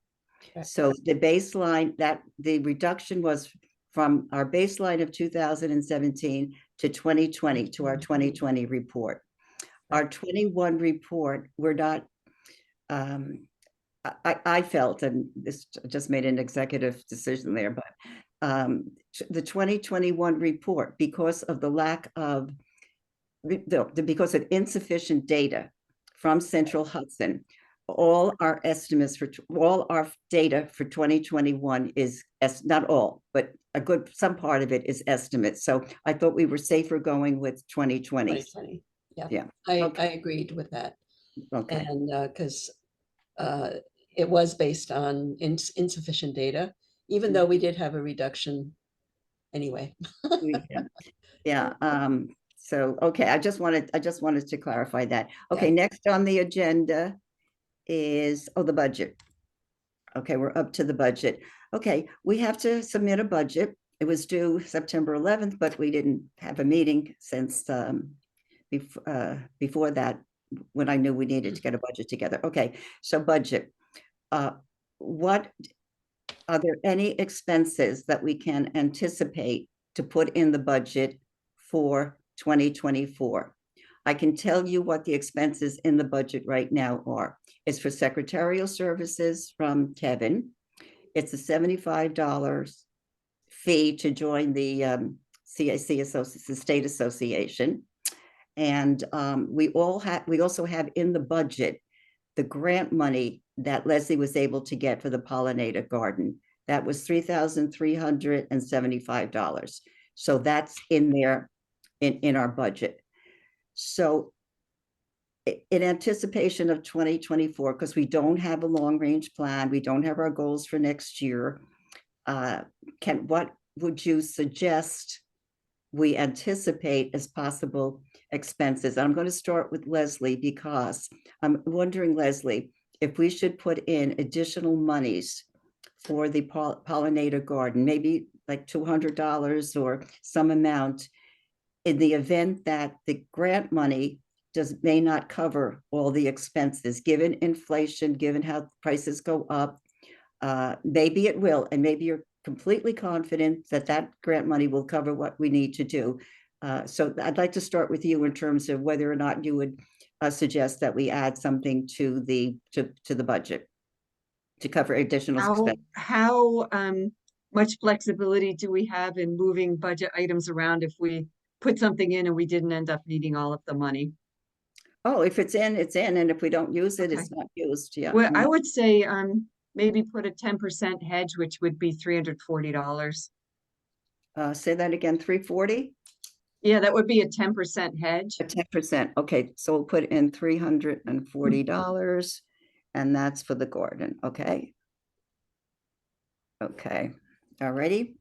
So the baseline, the reduction was from our baseline of 2017 to 2020, to our 2020 report. Our 21 report, we're not, I felt, and this just made an executive decision there, but the 2021 report, because of the lack of, because of insufficient data from Central Hudson, all our estimates for all our data for 2021 is, not all, but some part of it is estimates. So I thought we were safer going with 2020. 2020. Yeah, Yeah. I Okay. agreed with that. Okay. And because it was based on insufficient data, even though we did have a reduction anyway. Yeah. So, okay, I just wanted to clarify that. Okay, Yeah. next on the agenda is, the budget. Okay, we're up to the budget. Okay, we have to submit a budget. It was due September 11th, but we didn't have a meeting since before that, when I knew we needed to get a budget together. Okay, so budget. What are there any expenses that we can anticipate to put in the budget for 2024? I can tell you what the expenses in the budget right now are. It's for secretarial services from Kevin. It's a $75 fee to join the CAC the State Association. And we also have in the budget the grant money that Leslie was able to get for the pollinator garden. That was $3,375. So that's in there in our budget. So in anticipation of 2024, because we don't have a long range plan, we don't have our goals for next year, what would you suggest we anticipate as possible expenses? I'm going to start with Leslie, because I'm wondering, Leslie, if we should put in additional monies for the pollinator garden, maybe like $200 or some amount, in the event that the grant money may not cover all the expenses, given inflation, given how prices go up. Maybe it will, and maybe you're completely confident that that grant money will cover what we need to do. So I'd like to start with you in terms of whether or not you would suggest that we add something to the budget to cover additional expenses. How much flexibility do we have in moving budget items around if we put something in and we didn't end up needing all of the money? Oh, if it's in, it's in, and if we don't use it, Okay. it's not used. Yeah. Well, I would say maybe put a 10% hedge, which would be $340. Say that again, 340? Yeah, that would be a 10% hedge. A 10%. Okay, so we'll put in $340, and that's for the garden. Okay. Okay. All righty.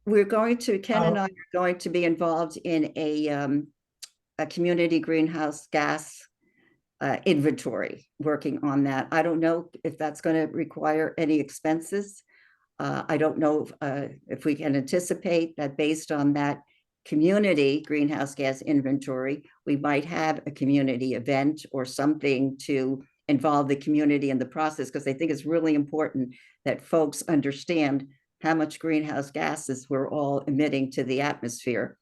We're going to, Ken and I are going to be involved in a community greenhouse gas inventory, working on that. I don't know if that's going to require any expenses. I don't know if we can anticipate that based on that community greenhouse gas inventory, we might have a community event or something to involve the community in the process, because I think it's really important that folks understand how much greenhouse gases we're all emitting to the atmosphere.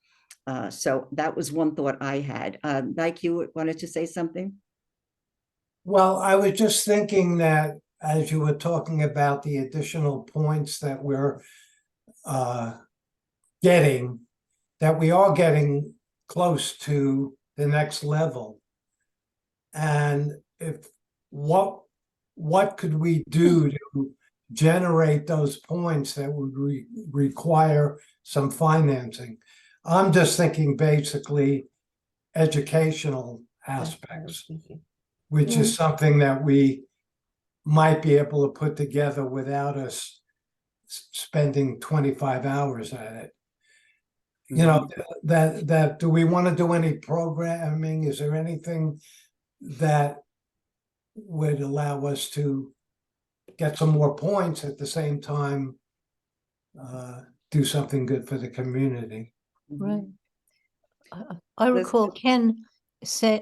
So that was one thought I had. Mike, you wanted to say something? Well, I was just thinking that as you were talking about the additional points that we're getting, that we are getting close to the next level. And if what could we do to generate those points that would require some financing? I'm just thinking basically educational aspects, which is something that we might be able to put together without us spending 25 hours at it. You know, that do we want to do any programming? Is there anything that would allow us to get some more points at the same time, do something good for the community? Right. I recall Ken say,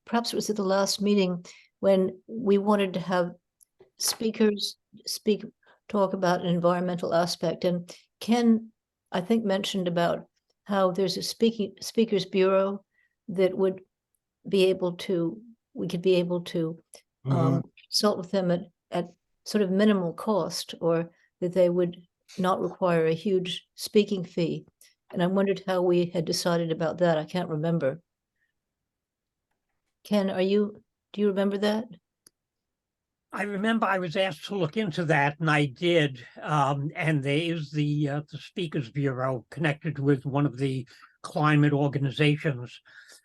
perhaps it was at the last meeting when we wanted to have speakers talk about an environmental aspect, and Ken, I think, mentioned about how there's a speakers bureau that would be able to, we could be able to consult with them at sort of minimal cost, or that they would not require a huge speaking fee. And I wondered how we had decided about that. I can't remember. Ken, do you remember that? I remember I was asked to look into that, and I did. And there is the Speakers Bureau connected with one of the climate organizations.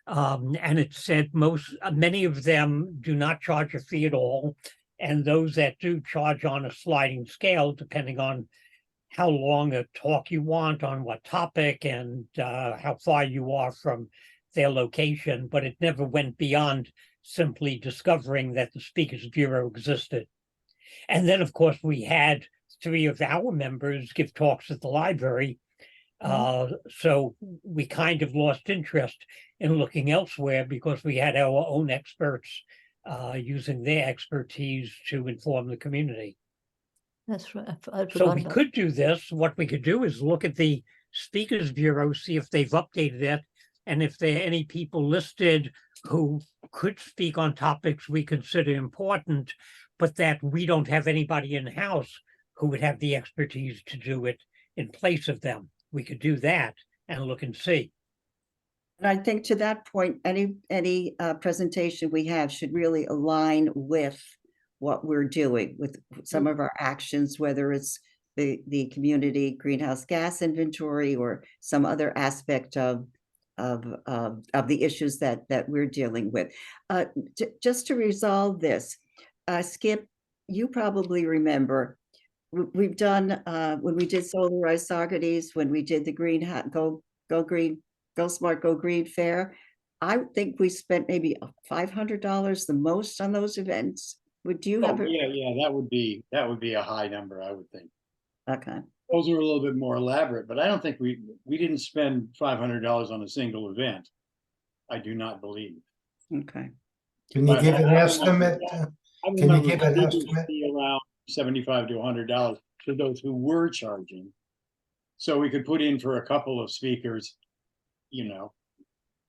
And it said many of them do not charge a fee at all. And those that do charge on a sliding scale, depending on how long a talk you want, on what topic, and how far you are from their location. But it never went beyond simply discovering that the Speakers Bureau existed. And then, of course, we had 3 of our members give talks at the library. So we kind of lost interest in looking elsewhere because we had our own experts using their expertise to inform the community. That's right. I'd So we forgotten could do this. What we could do is look at the Speakers Bureau, see if they've updated it, and if there are any people listed who could speak on topics we consider important, but that we don't have anybody in-house who would have the expertise to do it in place of them. We could do that and look and see. And I think to that point, any presentation we have should really align with what we're doing, with some of our actions, whether it's the community greenhouse gas inventory or some other aspect of the issues that we're dealing with. Just to resolve this, Skip, you probably remember we've done when we did Solarized Socrates, when we did the Go Smart Go Green Fair. I think we spent maybe $500 the most on those events. Would you have? Yeah, that would be a high number, I would think. Okay. Those are a little bit more elaborate, but I don't think we didn't spend $500 on a single event. I do not believe. Okay. Can you give an estimate? Can you give an speakers estimate? fee around $75 to $100 for those who were charging. So we could put in for a couple of speakers, you know,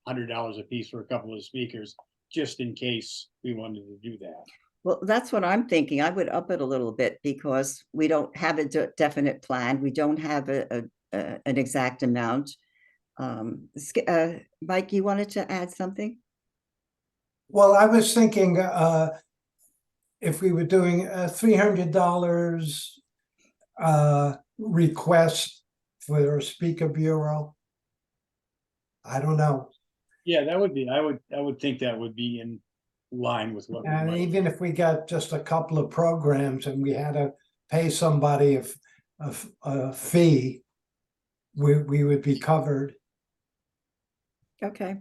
$100 a piece for a couple of speakers, just in case we wanted to do that. Well, that's what I'm thinking. I would up it a little bit because we don't have a definite plan. We don't have an exact amount. Mike, you wanted to add something? Well, I was thinking if we were doing a $300 request for a speaker bureau, I don't know. Yeah, that would be. I would think that would be in line with what. And we even if we got just a couple of programs and we had to pay somebody a fee, we would be covered. Okay.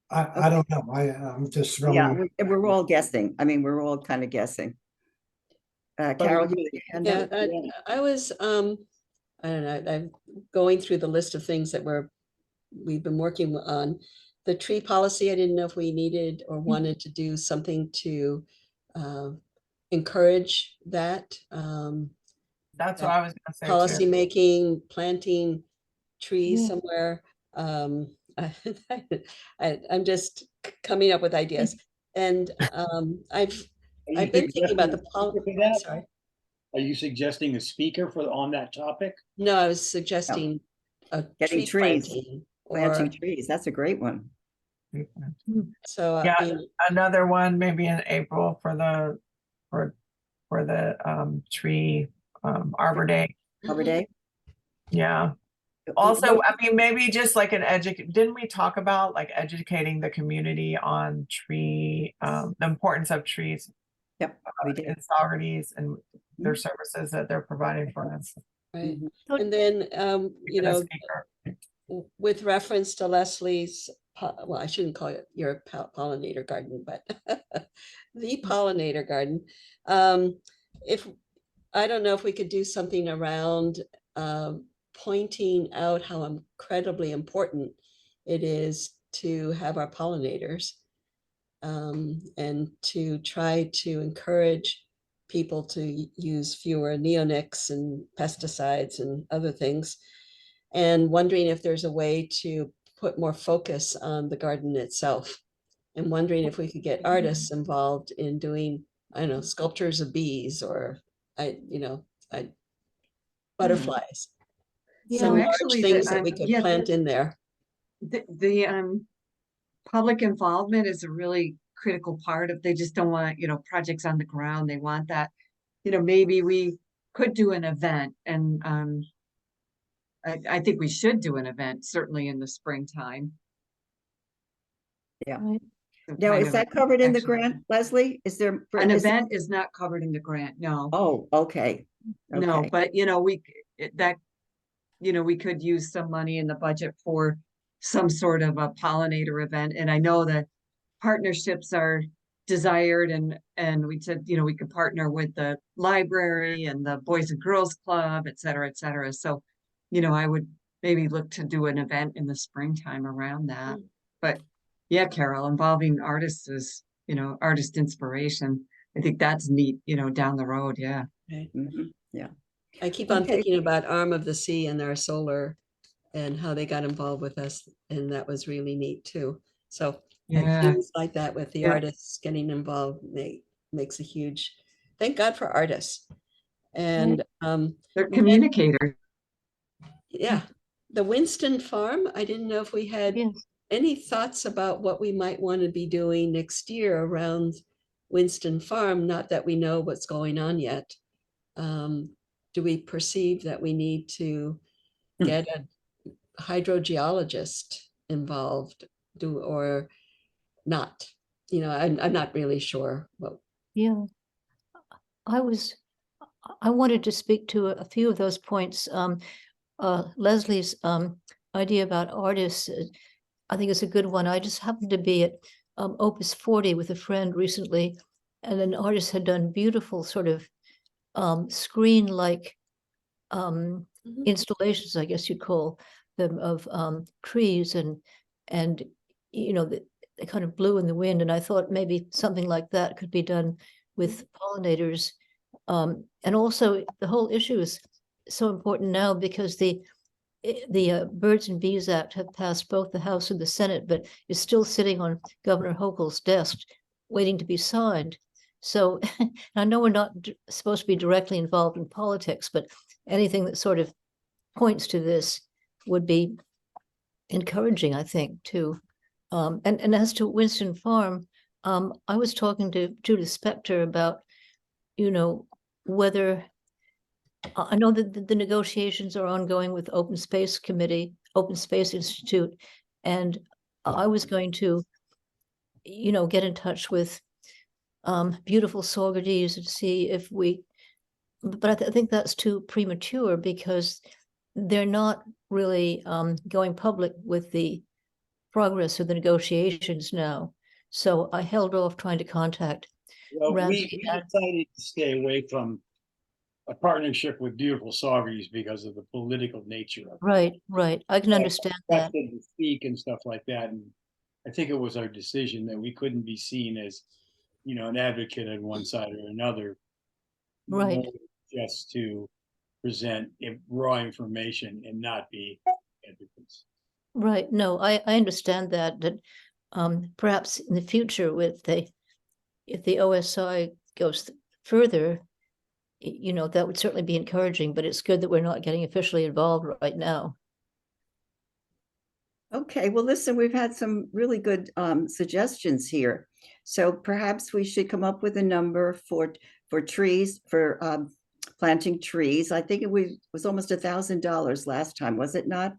I don't know. I'm just throwing. Yeah, we're all guessing. I mean, we're all kind of guessing. Carol, I was I don't know, I'm going through the list of things that we've been working on. the tree policy, I didn't know if we needed or wanted to do something to encourage that. That's that what I was gonna say policy too. making, planting trees Yeah. somewhere. I'm just coming up with ideas. And I've been thinking about the I'm sorry. Are you suggesting a speaker for on that topic? No, I was suggesting a Getting tree trees, planting planting or trees. That's a great one. so. Yeah, You know, another one maybe in April for the tree Arbor Day. Arbor mhm. Day. Yeah. Also, I mean, maybe just like didn't we talk about like educating the community on the importance of trees Yep, we did. in Saugerties and their services that they're providing for us? Right. Mhm. And then, you Get a know, speaker. with reference to Leslie's, well, I shouldn't call it your pollinator garden, but the pollinator garden. If, I don't know if we could do something around pointing out how incredibly important it is to have our pollinators, and to try to encourage people to use fewer neonics and pesticides and other things, and wondering if there's a way to put more focus on the garden itself, and wondering if we could get artists involved in doing, I don't know, sculptures of bees or butterflies. Yeah. Some large Actually, things that we could yeah, plant in there. the public involvement is a really critical part of, they just don't want, projects on the ground. They want that, maybe we could do an event, and I think we should do an event, certainly in the springtime. Yeah. Right. Some Now, kind is of that covered in the action. grant, Leslie? Is there? An is- event is not covered in the grant, no. Oh, okay. No, Okay. but we could use some money in the budget for some sort of a pollinator event. And I know that partnerships are desired, and we said, we could partner with the library and the Boys and Girls Club, et cetera, et cetera. So, I would maybe look to do an event in the springtime around that. But yeah, Carol, involving artists is, artist inspiration. I think that's neat, down the road. Yeah. Right. Mhm. Yeah. I keep on Okay. thinking about Arm of the Sea and their solar and how they got involved with us, and that was really neat too. So Yeah. things like that with the Yeah. artists getting involved makes a huge, thank God for artists. And They're communicators. yeah, the Winston Farm, I didn't know if we had Yes. any thoughts about what we might want to be doing next year around Winston Farm, not that we know what's going on yet. Do we perceive that we need to get a hydrogeologist involved, or not? I'm not really sure. Well, Yeah. I wanted to speak to a few of those points. Leslie's idea about artists, I think is a good one. I just happened to be at Opus 40 with a friend recently, and an artist had done beautiful sort of screen-like installations, I guess you'd call them, of trees and they kind of blew in the wind. And I thought maybe something like that could be done with pollinators. And also the whole issue is so important now because the Birds and Bees Act have passed both the House and the Senate, but is still sitting on Governor Hochul's desk waiting to be signed. So I know we're not supposed to be directly involved in politics, but anything that sort of points to this would be encouraging, I think, too. And as to Winston Farm, I was talking to Judith Spector about, whether I know that the negotiations are ongoing with Open Space Institute, and I was going to, get in touch with Beautiful Saugerties and see if but I think that's too premature because they're not really going public with the progress of the negotiations now. So I held off trying to contact Well, we Ramsey. decided to stay away from a partnership with Beautiful Saugerties because of the political nature of it. Right. I can understand that. Expected to speak and stuff like that. I think it was our decision that we couldn't be seen as, an advocate on one side or another. Right. More just to present raw information and not be advocates. Right. No, I understand that perhaps in the future if the OSI goes further, that would certainly be encouraging, but it's good that we're not getting officially involved right now. Okay, well, listen, we've had some really good suggestions here. So perhaps we should come up with a number for trees, for planting trees. I think it was almost $1,000 last time, was it not,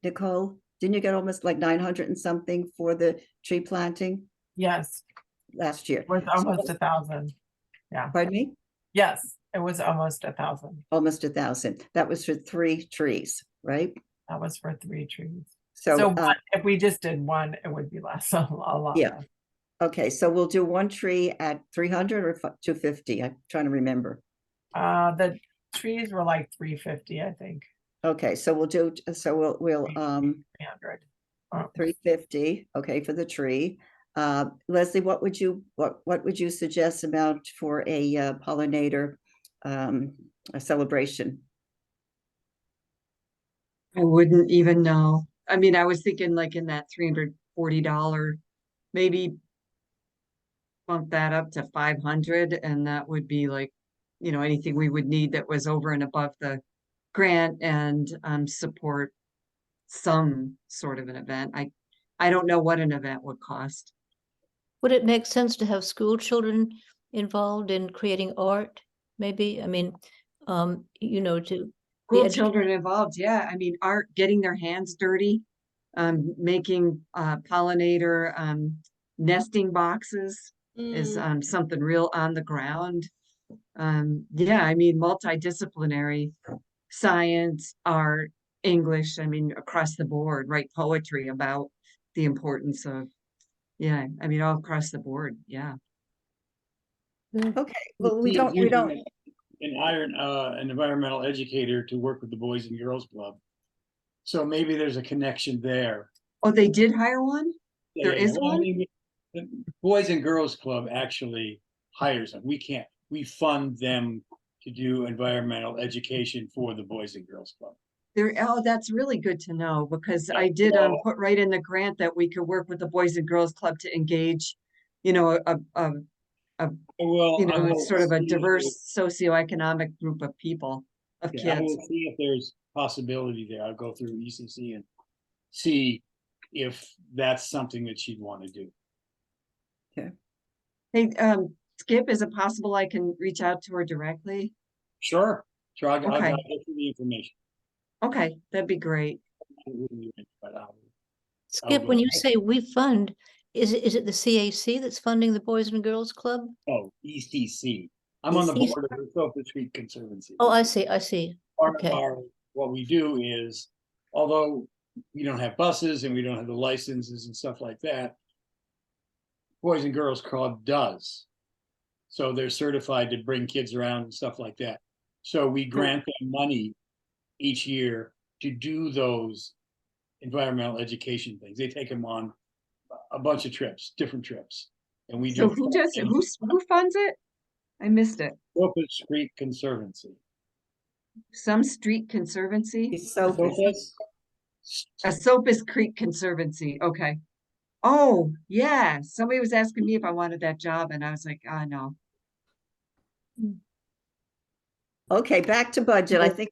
Nicole? Didn't you get almost like 900 and something for the tree planting Yes, last year? it was So almost 1,000. Yeah. Pardon me? Yes, it was almost 1,000. Almost 1,000. That was for 3 trees, right? That was for 3 trees. So, So if we just did one, it would be less, a lot yeah. less. Okay, so we'll do 1 tree at 300 or 250. I'm trying to remember. The trees were like 350, I think. Okay, so we'll 300. 350. Okay, for the tree. Leslie, what would you suggest about for a pollinator a celebration? I wouldn't even know. I mean, I was thinking like in that $340, maybe bump that up to 500, and that would be like, anything we would need that was over and above the grant and support some sort of an event. I don't know what an event would cost. Would it make sense to have school children involved in creating art? Maybe, I mean, to School children involved, yeah. I mean, art, getting their hands dirty, making pollinator nesting boxes is something real on the ground. Yeah, I mean, multidisciplinary science, art, English, I mean, across the board, write poetry about the importance of, yeah, I mean, all across the board, yeah. Okay, well, we don't And hire an environmental educator to work with the Boys and Girls Club. So maybe there's a connection there. Oh, they did hire one? Yeah, There is well, I one? mean, the Boys and Girls Club actually hires them. We fund them to do environmental education for the Boys and Girls Club. Oh, that's really good to know, because I did put right in the grant that we could work with the Boys and Girls Club to engage, sort of a diverse socioeconomic group of people, of I kids. will see if there's possibility there. I'll go through ECC and see if that's something that she'd want to do. Hey, Skip, is it possible I can reach out to her directly? Sure. I'll Okay. get you the information. Okay, that'd be great. Skip, when you say we fund, is it the CAC that's funding the Boys and Girls Club? Oh, ECC. I'm on the ECC. board of the Sofa Street Conservancy. Oh, I see. Part Okay. of what we do is, although we don't have buses and we don't have the licenses and stuff like that, Boys and Girls Club does. So they're certified to bring kids around and stuff like that. So we grant them money each year to do those environmental education things. They take them on a bunch of trips, different trips. And we So do. who does it? Who funds it? I missed it. Sofa Street Conservancy. Some street conservancy? Sofa's A Soapus Creek Conservancy, okay. Oh, yeah, somebody was asking me if I wanted that job, and I was like, no. Okay, back to budget. I think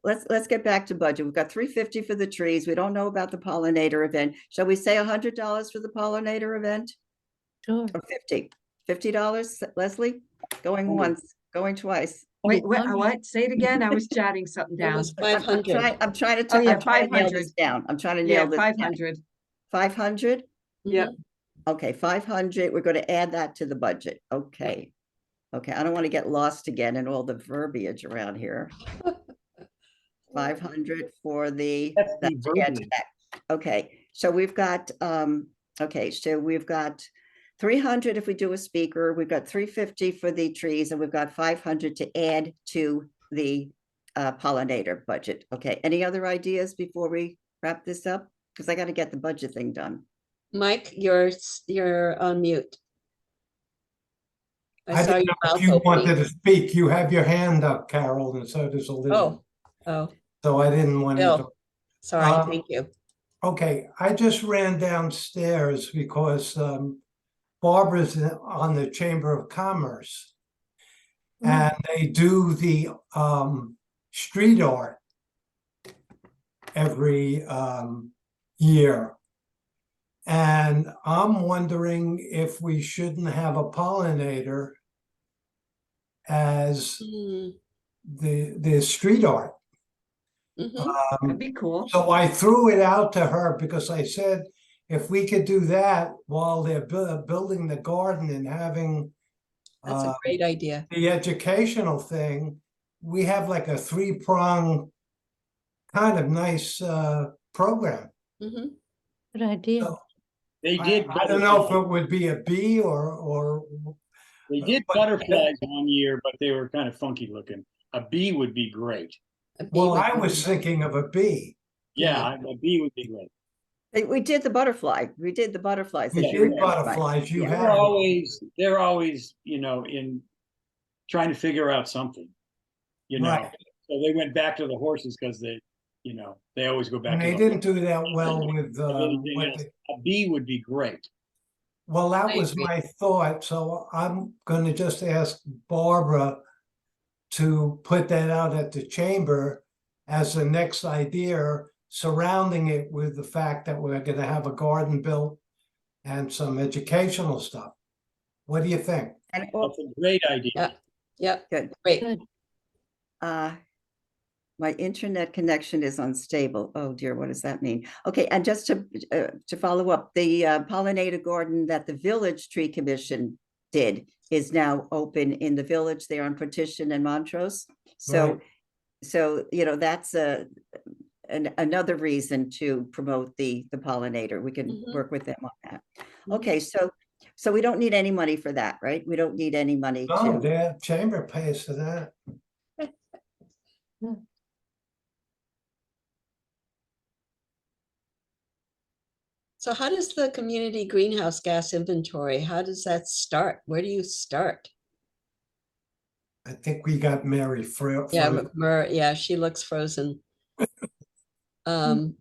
let's get back to budget. We've got 350 for the trees. We don't know about the pollinator event. Shall we say $100 for the pollinator event? Sure. Or $50, Leslie? Going once, going twice. Wait, what? Say it again. I was jotting something It down. was 500. I'm trying to Oh, yeah, I'm trying to nail 500. this down. I'm trying to Yeah, nail this down. 500. 500? Yep. Okay, 500. We're going to add that to the budget. Okay. Okay, I don't want to get lost again in all the verbiage around here. 500 for the okay. So we've got 300 if we do a speaker, we've got 350 for the trees, and we've got 500 to add to the pollinator budget. Okay, any other ideas before we wrap this up? Because I got to get the budget thing done. Mike, you're on mute. I saw didn't your know if mouth you opening. wanted to speak. You have your hand up, Carol, and so does Elizabeth. Oh, So I didn't want to. Bill, sorry, Um, thank you. Okay, I just ran downstairs because Barbara's on the Chamber of Commerce. And they do the street art every year. And I'm wondering if we shouldn't have a pollinator as Hmm, the street art. mhm. That'd be cool. So I threw it out to her because I said, if we could do that while they're building the garden and having That's a great idea. the educational thing, we have like a three-prong kind of nice program. Mhm. Good idea. So They did. I don't know if butterflies. it would be a bee or They did but- butterflies one year, but they were kind of funky looking. A bee would be great. A bee well, would I be was great. thinking of a bee. Yeah, a bee would be great. We did the butterfly. We did the butterflies. We as you did remember, Mike. butterflies. You Yeah. have They're always, in trying to figure out something, Right. So they went back to the horses because they always go back and to they the didn't do that well with anything what else. A bee would be great. well, that I was agree. my thought. So I'm going to just ask Barbara to put that out at the chamber as the next idea, surrounding it with the fact that we're going to have a garden built and some educational stuff. What do you think? And That's a great idea. Yeah, good. great. Good. My internet connection is unstable. Oh dear, what does that mean? Okay, and just to follow up, the pollinator garden that the Village Tree Commission did is now open in the village there on Petition and Montrose. So, Right. so that's another reason to promote the pollinator. We can Mhm. work with them on that. Mhm. Okay, so we don't need any money for that, right? We don't need any money No, to. their chamber pays for that. So how does the community greenhouse gas inventory, how does that start? Where do you start? I think we got Mary Yeah, for yeah, she looks frozen. Um,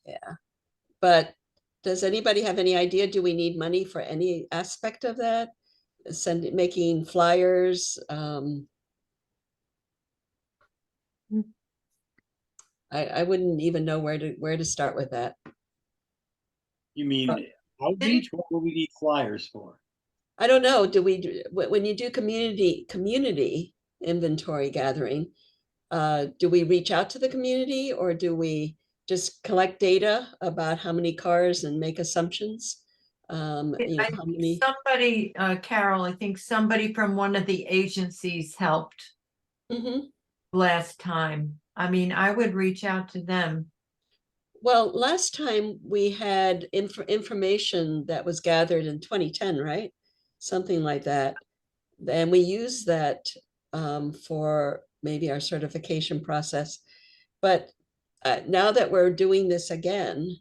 yeah, but does anybody have any idea? Do we need money for any aspect of that? Making flyers? I wouldn't even know where to start with that. You mean outreach? What do we need flyers for? I don't know. When you do community inventory gathering, do we reach out to the community or do we just collect data about how many cars and make assumptions? How many? Somebody, Carol, I think somebody from one of the agencies helped Mhm. last time. I mean, I would reach out to them. Well, last time we had information that was gathered in 2010, right? Something like that. And we used that for maybe our certification process. But now that we're doing this again,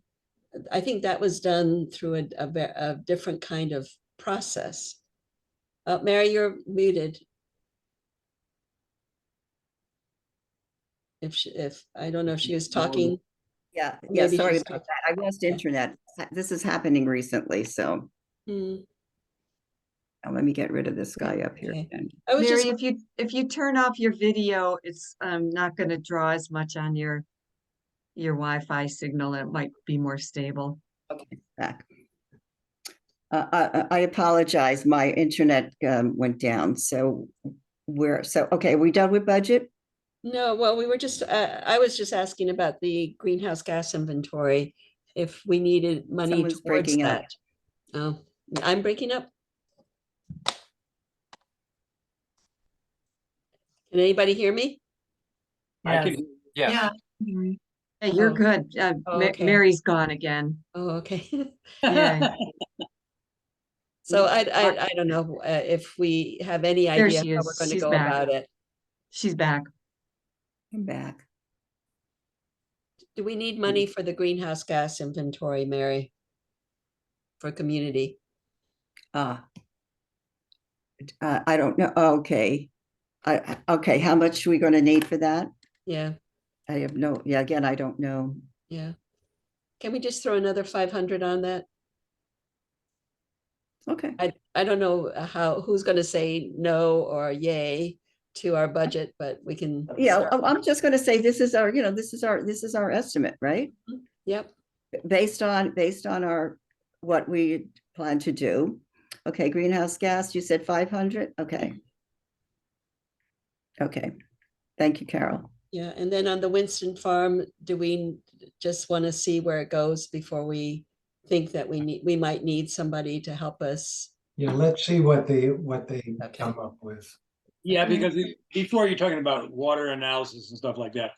I think that was done through a different kind of process. Mary, you're muted. If I don't know if she was talking. Yeah, Maybe sorry she's about that. I lost internet. This is happening recently, so Hmm, now let me get rid of this guy up here. okay. again. I was Mary, just, if you turn off your video, it's not going to draw as much on your Wi-Fi signal. It might be more stable. Okay, back. I apologize. My internet went down. So okay, are we done with budget? no, well, we were just, I was just asking about the greenhouse gas inventory, if we needed money Someone's towards breaking up. that. Oh, I'm breaking up. Can anybody hear me? I Yes. could, Yeah. Hey, you're Oh. good. Oh, okay. Mary's gone again. Oh, okay. Yeah. So I don't know if we have any There idea she how is. we're going to She's go back. about it. She's back. I'm back. Do we need money for the greenhouse gas inventory, Mary? For community? I don't know. Okay. Okay, how much are we going to need for that? Yeah, I have no, yeah, again, I don't know. yeah. Can we just throw another 500 on that? Okay. I don't know who's gonna say no or yay to our budget, but we can. Yeah, start. I'm just going to say this is our, this is our estimate, right? Yep, Based on our, what we plan to do. Okay, greenhouse gas, you said 500? Okay. Okay. Thank you, Carol. yeah, and then on the Winston Farm, do we just want to see where it goes before we think that we might need somebody to help us? Yeah, let's see what they Okay. come up with. Yeah, because before you're talking about water analysis and stuff like that,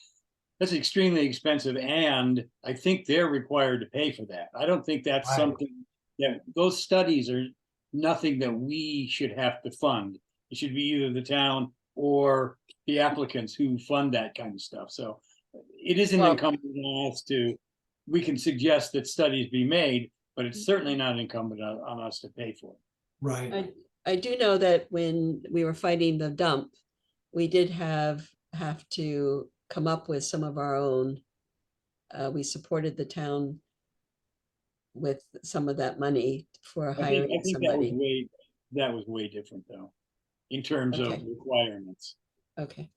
that's extremely expensive, and I think they're required to pay for that. I don't think that's Right. something that, those studies are nothing that we should have to fund. It should be either the town or the applicants who fund that kind of stuff. So it isn't Well- incumbent on us to, we can suggest that studies be made, but it's certainly not incumbent on us to pay for it. Right. I do know that when we were fighting the dump, we did have to come up with some of our own. We supported the town with some of that money for hiring I think somebody. that was way different though, in terms of Okay. requirements. Okay.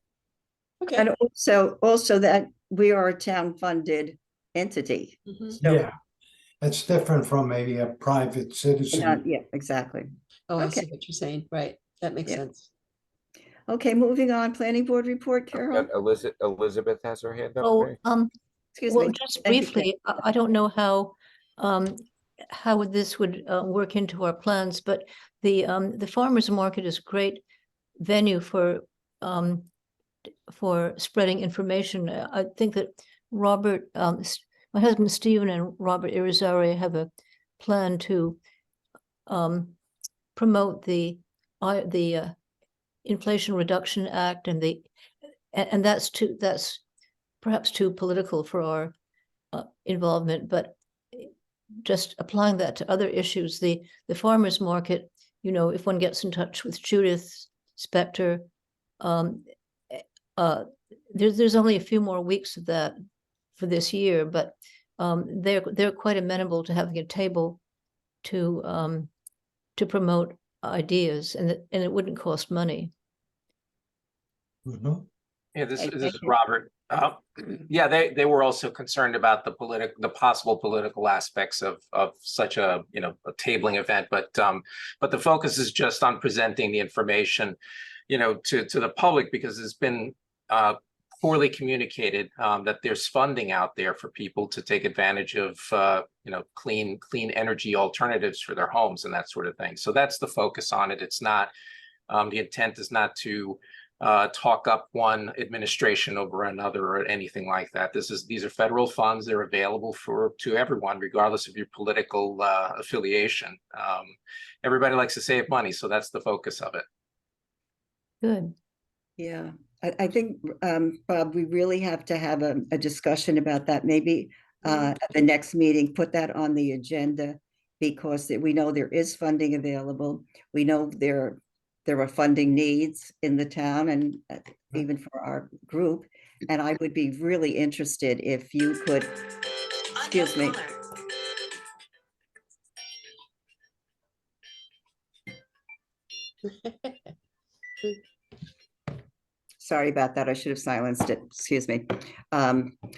Okay. And also that we are a town-funded entity. Mhm. So, Yeah. It's different from maybe a private citizen. yeah, exactly. Oh, I Okay. see what you're saying. Right. That makes Yeah. sense. Okay, moving on, planning board report, Carol? Elizabeth has her hand up. Oh, Mary. Excuse well, me. just Thank you, Kate. briefly, I don't know how this would work into our plans, but the farmer's market is a great venue for spreading information. I think that my husband Stephen and Robert Irizarry have a plan to promote the Inflation Reduction Act and that's perhaps too political for our involvement, but just applying that to other issues, the farmers market, if one gets in touch with Judith Spector, there's only a few more weeks of that for this year, but they're quite amenable to having a table to promote ideas, and it wouldn't cost money. Mhm. Yeah, this Okay, is thank you. Robert. Yeah, they were also concerned about the possible political aspects of such a tabling event, but the focus is just on presenting the information, to the public, because it's been poorly communicated that there's funding out there for people to take advantage of clean energy alternatives for their homes and that sort of thing. So that's the focus on it. It's not the intent is not to talk up one administration over another or anything like that. These are federal funds. They're available to everyone, regardless of your political affiliation. Everybody likes to save money, so that's the focus of it. Good. Yeah, I think, Bob, we really have to have a discussion about that. Maybe at the next meeting, put that on the agenda, because we know there is funding available. We know there are funding needs in the town, and even for our group. And I would be really interested if you could, excuse me. Sorry about that. I should have silenced it. Excuse me.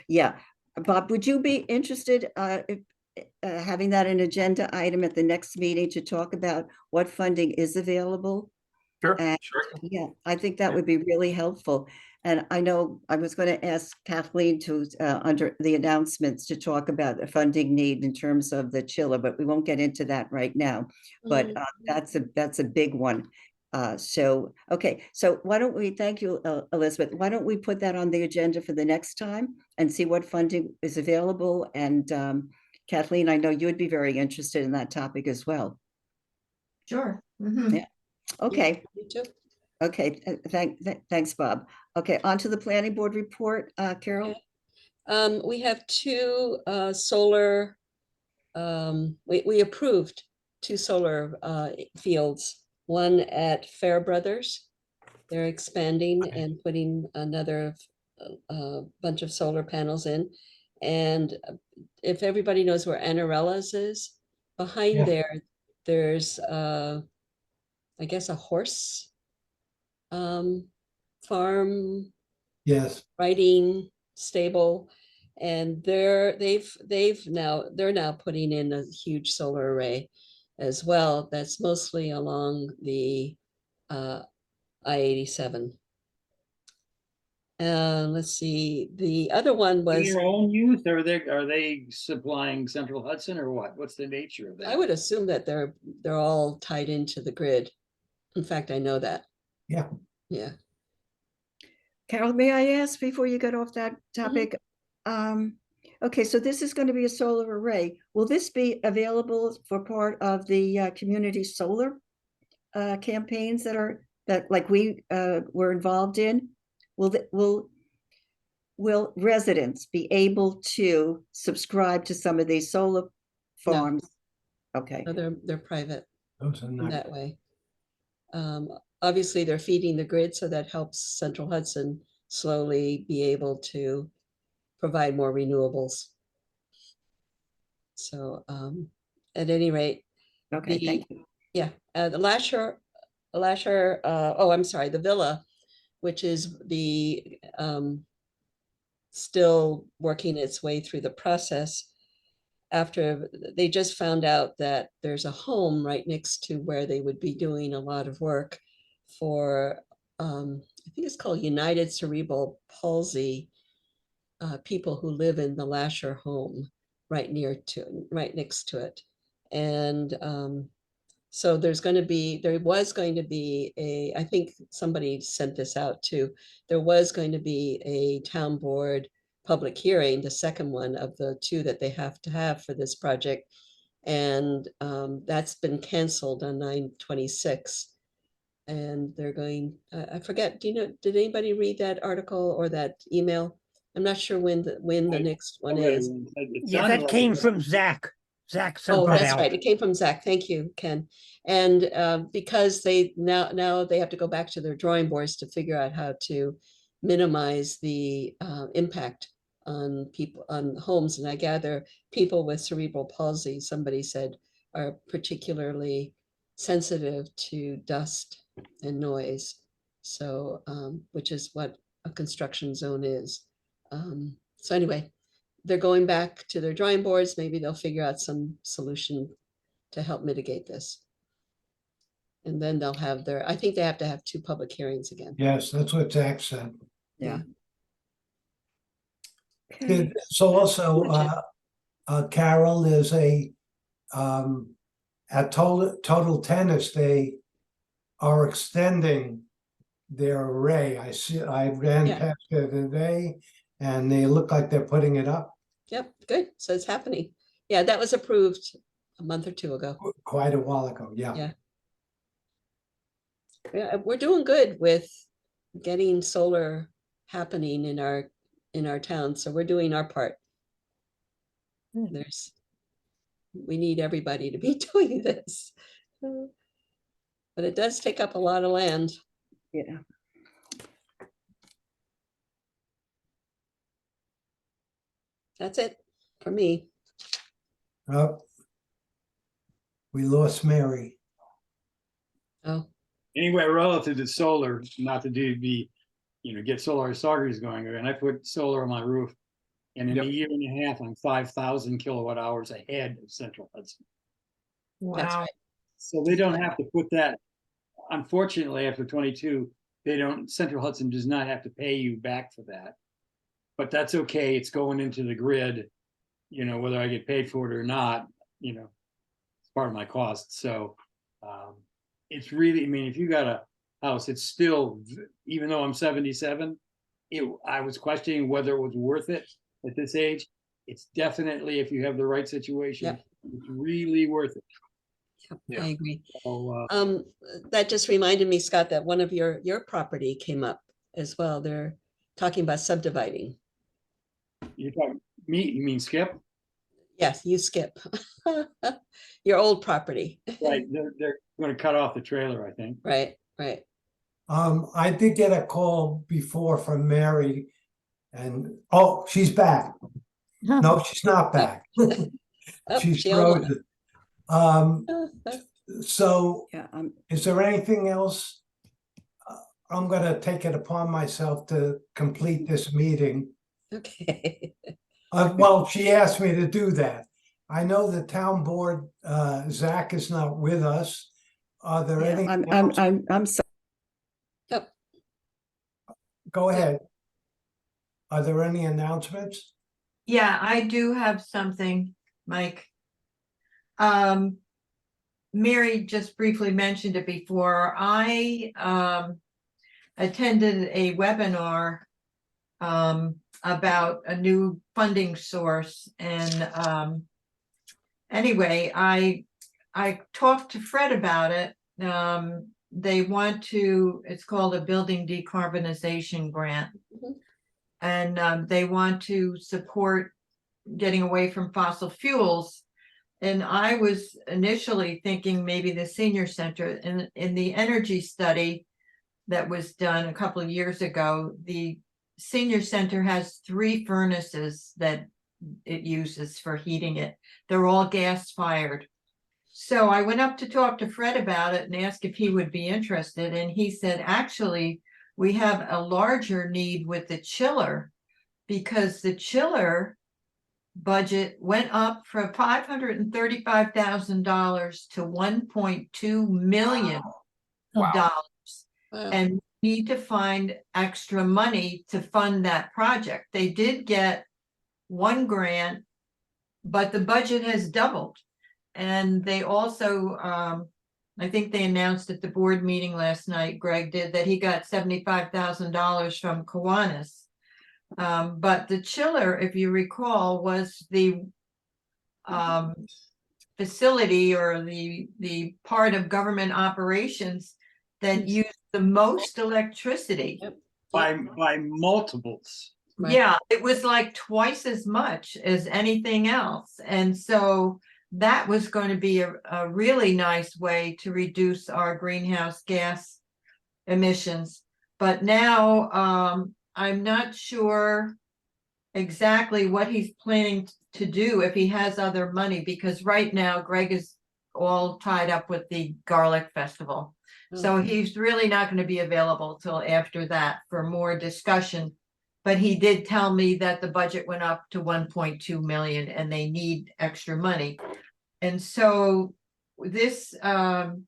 Yeah, Bob, would you be interested having that an agenda item at the next meeting to talk about what funding is available? Sure, And sure. yeah, I think that would be really helpful. And I know I was going to ask Kathleen to, under the announcements, to talk about the funding need in terms of the chiller, but we won't get into that right now. But that's a big one. Okay, so why don't we, thank you, Elizabeth, why don't we put that on the agenda for the next time and see what funding is available? And Kathleen, I know you would be very interested in that topic as well. Sure. Mhm. Yeah. Okay. You too. Okay, thanks, Bob. Okay, on to the planning board report, Carol. We have two solar, we approved two solar fields, one at Fairbrother's. They're expanding and putting another bunch of solar panels in. And if everybody knows where Annarella's is, behind Yeah. there, there's I guess a horse farm, Yes, riding stable, and they're now putting in a huge solar array as well. That's mostly along the I-87. Let's see, the other one was, Their own use, or are they supplying Central Hudson or what? What's the nature of that? I would assume that they're all tied into the grid. In fact, I know that. yeah. Yeah. Carol, may I ask before you get off that topic? Okay, so this is going to be a solar array. Will this be available for part of the community solar campaigns that like we were involved in? Will residents be able to subscribe to some of these solar farms? Okay, No, they're private Those are in not, that way. Obviously, they're feeding the grid, so that helps Central Hudson slowly be able to provide more renewables. So at any rate, okay, thank you. yeah, the Lasher, I'm sorry, the Villa, which is the still working its way through the process. After they just found out that there's a home right next to where they would be doing a lot of work for, I think it's called United Cerebral Palsy people who live in the Lasher home right next to it. And so there was going to be I think somebody sent this out too. There was going to be a town board public hearing, the second one of the two that they have to have for this project. And that's been canceled on 9/26. And they're going, I forget, did anybody read that article or that email? I'm not sure when the next one is. Yeah, that came from Zach. Zach sent Oh, that that's out. right. It came from Zach. Thank you, Ken. And because they now they have to go back to their drawing boards to figure out how to minimize the impact on people, on homes. And I gather people with cerebral palsy, somebody said, are particularly sensitive to dust and noise. So, which is what a construction zone is. So anyway, they're going back to their drawing boards. Maybe they'll figure out some solution to help mitigate this. And then they'll have I think they have to have two public hearings again. yes, that's what Zach said. Yeah. Okay. So also, Carol, there's at Total Tennis, they are extending their array. I ran Yeah. past it today, and they look like they're putting it up Yep, good. So it's happening. Yeah, that was approved a month or two ago. quite a while ago, yeah. Yeah. Yeah, we're doing good with getting solar happening in our town. So we're doing our part. We need everybody to be doing this. But it does take up a lot of land. Yeah. That's it for me. Oh, we lost Mary. Oh, Anyway, relative to solar, not to get solar sorries going, and I put solar on my roof. And in a year and a half, I'm 5,000 kilowatt hours ahead of Central Hudson. that's Wow. right. So they don't have to put that, unfortunately, after 22, Central Hudson does not have to pay you back for that. But that's okay, it's going into the grid, whether I get paid for it or not, it's part of my cost. So it's really, if you got a house, it's still, even though I'm 77, I was questioning whether it was worth it at this age. It's definitely, if you have the right situation, Yep. it's really worth it. I agree. So, That just reminded me, Scott, that one of your property came up as well. They're talking about subdividing. You're talking me, you mean Skip? Yes, you skip. Your old property. Right, they're gonna cut off the trailer, I think. Right, right. I did get a call before from Mary and, oh, she's back. No, she's not back. Oh, She's she almost- frozen. Um, so Yeah, is there anything else? I'm gonna take it upon myself to complete this meeting. Okay. Well, she asked me to do that. I know the town board, Zach is not with us. Are there yeah, any? I'm sorry. Oh, Go ahead. Are there any announcements? Yeah, I do have something, Mike. Mary just briefly mentioned it before. I attended a webinar about a new funding source, and anyway, I talked to Fred about it. They want to, it's called a building decarbonization grant. Mhm. And they want to support getting away from fossil fuels. And I was initially thinking maybe the senior center. In the energy study that was done a couple of years ago, the senior center has 3 furnaces that it uses for heating it. They're all gas fired. So I went up to talk to Fred about it and asked if he would be interested. And he said, actually, we have a larger need with the chiller, because the chiller budget went up from $535,000 to $1.2 million. wow. And we need to find extra money to fund that project. They did get 1 grant, but the budget has doubled. And they also, I think they announced at the board meeting last night, Greg did, that he got $75,000 from Kiwanis. But the chiller, if you recall, was the facility or the part of government operations that used the most electricity. Yep. By multiples. Right. Yeah, it was like twice as much as anything else. And so that was going to be a really nice way to reduce our greenhouse gas emissions. But now I'm not sure exactly what he's planning to do if he has other money, because right now Greg is all tied up with the Garlic Festival. So he's really not going to be available till after that for more discussion. But he did tell me that the budget went up to 1.2 million and they need extra money. And so this building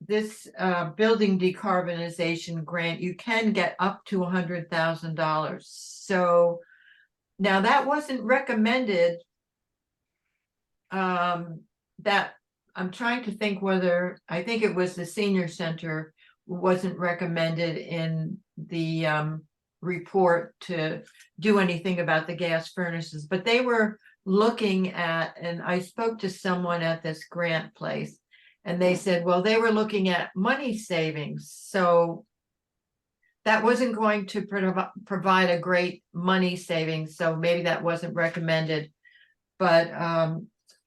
decarbonization grant, you can get up to $100,000. So now that wasn't recommended. That I'm trying to think whether, I think it was the senior center wasn't recommended in the report to do anything about the gas furnaces, but they were looking at, and I spoke to someone at this grant place, and they said, well, they were looking at money savings. So that wasn't going to provide a great money savings. So maybe that wasn't recommended. But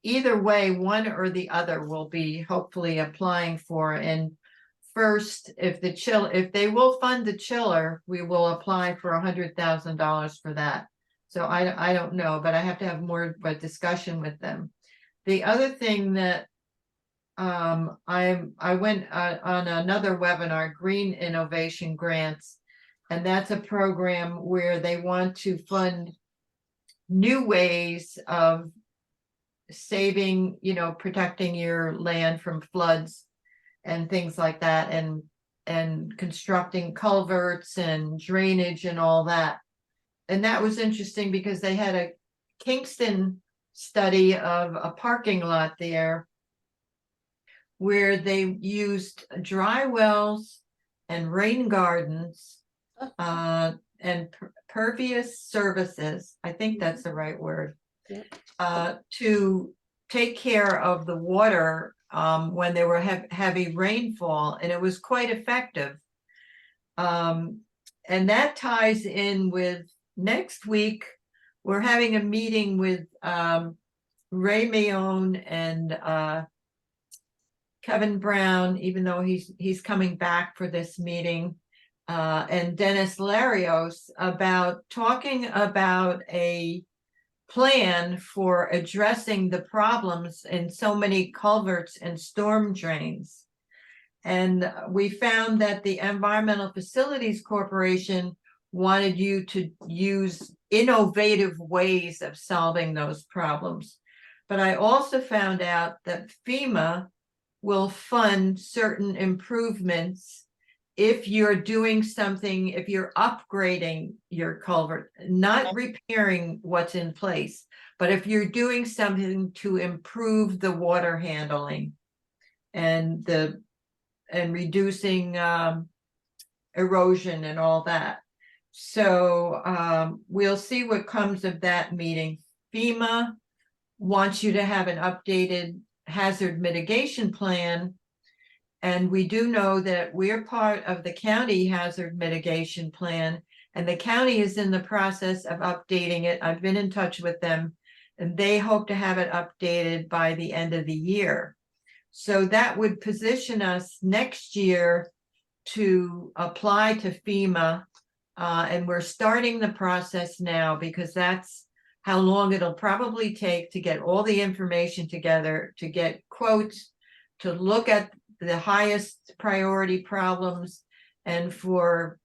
either way, one or the other will be hopefully applying for. And first, if they will fund the chiller, we will apply for $100,000 for that. So I don't know, but I have to have more of a discussion with them. The other thing that I went on another webinar, Green Innovation Grants, and that's a program where they want to fund new ways of saving, protecting your land from floods and things like that, and constructing culverts and drainage and all that. And that was interesting because they had a Kingston study of a parking lot there where they used dry wells and rain gardens and pervious services, I think that's the right word, to take care of the water when there were heavy rainfall, and it was quite effective. And that ties in with next week, we're having a meeting with Ray Mayone and Kevin Brown, even though he's coming back for this meeting, and Dennis Larios about talking about a plan for addressing the problems in so many culverts and storm drains. And we found that the Environmental Facilities Corporation wanted you to use innovative ways of solving those problems. But I also found out that FEMA will fund certain improvements if you're doing something, if you're upgrading your culvert, not repairing what's in place, but if you're doing something to improve the water handling and reducing erosion and all that. So we'll see what comes of that meeting. FEMA wants you to have an updated hazard mitigation plan. And we do know that we're part of the county hazard mitigation plan, and the county is in the process of updating it. I've been in touch with them, and they hope to have it updated by the end of the year. So that would position us next year to apply to FEMA. And we're starting the process now because that's how long it'll probably take to get all the information together, to get quotes, to look at the highest priority problems, and for,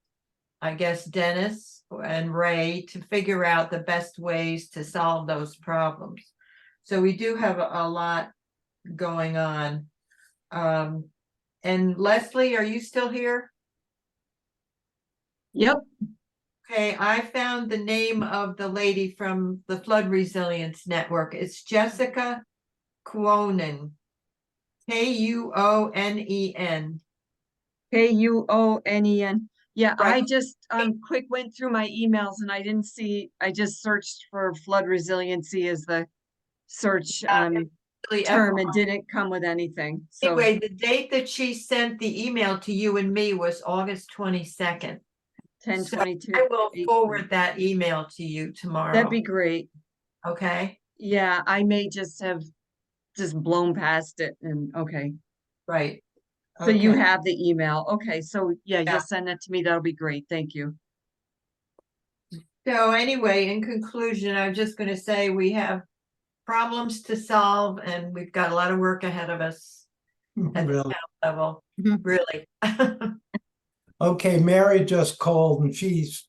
I guess, Dennis and Ray to figure out the best ways to solve those problems. So we do have a lot going on. And Leslie, are you still here? Yep. Okay, I found the name of the lady from the Flood Resilience Network. It's Jessica Kuonen. Kuonen. Kuonen. Yeah, I Right. just quick went through my emails and I didn't see, I just searched for flood resiliency as the search term and didn't come with anything. So Anyway, the date that she sent the email to you and me was August 22nd. 10/22. I will forward that email to you tomorrow. That'd be great. Okay. Yeah, I may just have just blown past it and okay. Right. So you Okay. have the email. Okay, so yeah, Yeah. you'll send it to me. That'll be great. Thank you. So anyway, in conclusion, I'm just going to say we have problems to solve and we've got a lot of work ahead of us at the Really. town level. Really. Okay, Mary just called and she's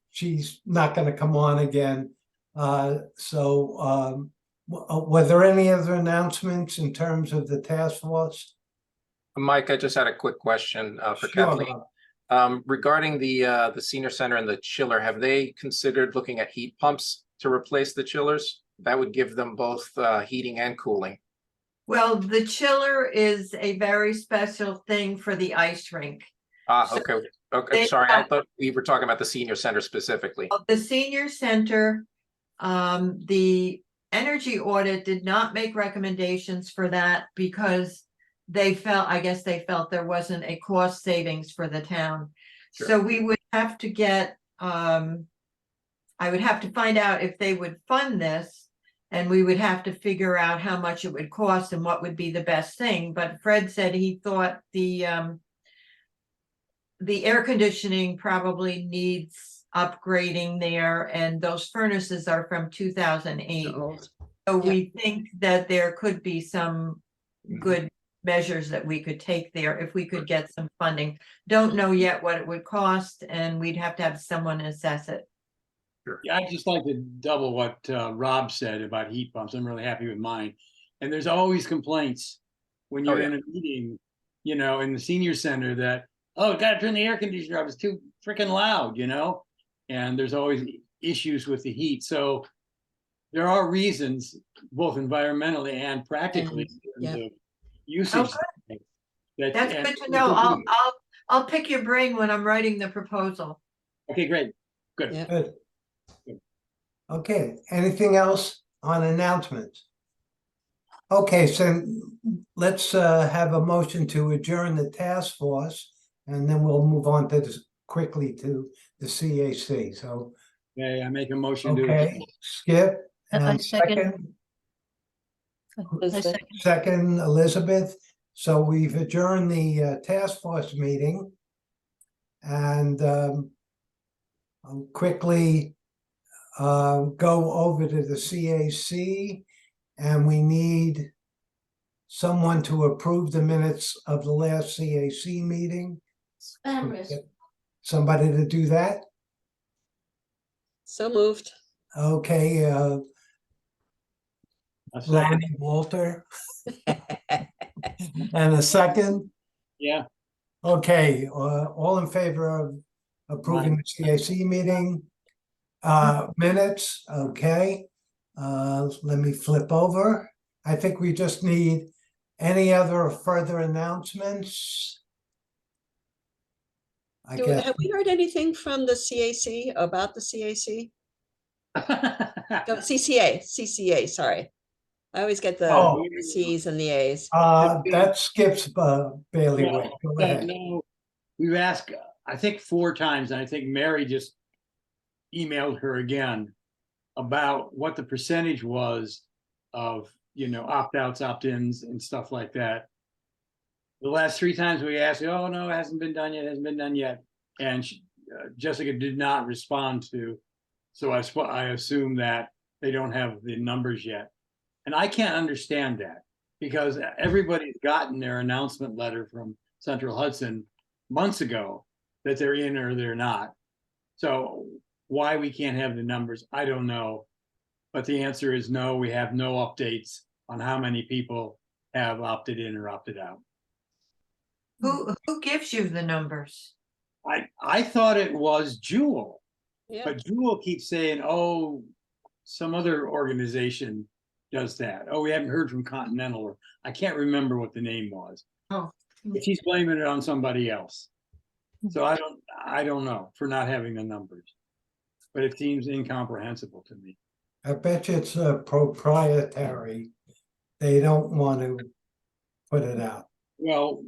not gonna come on again. Were there any other announcements in terms of the task force? Mike, I just had a quick question for Sure. Kathleen. Regarding the senior center and the chiller, have they considered looking at heat pumps to replace the chillers? That would give them both heating and cooling. Well, the chiller is a very special thing for the ice rink. So Okay. Okay. they Sorry, I have- thought we were talking about the senior center specifically. The senior center, the energy audit did not make recommendations for that because they felt, I guess they felt there wasn't a cost savings for the town. Sure. So we would have to get, I would have to find out if they would fund this, and we would have to figure out how much it would cost and what would be the best thing. But Fred said he thought the air conditioning probably needs upgrading there, and those furnaces are from 2008. So we think that there could be some good measures that we could take there if we could get some funding. Don't know yet what it would cost, and we'd have to have someone assess it. Yeah, I'd just like to double what Rob said about heat pumps. I'm really happy with mine. And there's always complaints when you're in a meeting, you know, in the senior center that, oh, gotta turn the air conditioner up, it's too freaking loud, you know? And there's always issues with the heat. So there are reasons, both environmentally and practically, in terms of usage. That's good to know. I'll pick your brain when I'm writing the proposal. Okay, great. Good. Good. Okay, anything else on announcements? Okay, so let's have a motion to adjourn the task force, and then we'll move on to this quickly to the CAC. So Okay, I make a motion to. Okay, Skip, I and second. I second. second, Elizabeth. So we've adjourned the task force meeting. And I'll quickly go over to the CAC, and we need someone to approve the minutes of the last CAC meeting. Somebody to do that? So moved. Okay, A second. Lonnie Walter, and a second. Yeah, Okay, all in favor of approving the CAC meeting? Minutes, okay. Let me flip over. I think we just need any other further announcements? I guess, Have we heard anything from the CAC about the CAC? No, CCA, sorry. I always get the Oh. Cs and the As. that skips bailiwick. Go no, ahead. no, we've asked, I think 4 times, and I think Mary just emailed her again about what the percentage was of, opt-outs, opt-ins and stuff like that. The last 3 times we asked, oh, no, it hasn't been done yet. And Jessica did not respond to, so I assume that they don't have the numbers yet. And I can't understand that, because everybody's gotten their announcement letter from Central Hudson months ago that they're in or they're not. So why we can't have the numbers, I don't know. But the answer is no, we have no updates on how many people have opted in or opted out. Who gives you the numbers? I thought it was Jewel, Yeah, but Jewel keeps saying, oh, some other organization does that. Oh, we haven't heard from Continental, or I can't remember what the name was. Oh. But she's blaming it on somebody else. So I don't know for not having the numbers, but it seems incomprehensible to me. I bet you it's proprietary. They don't want to put it out. Well,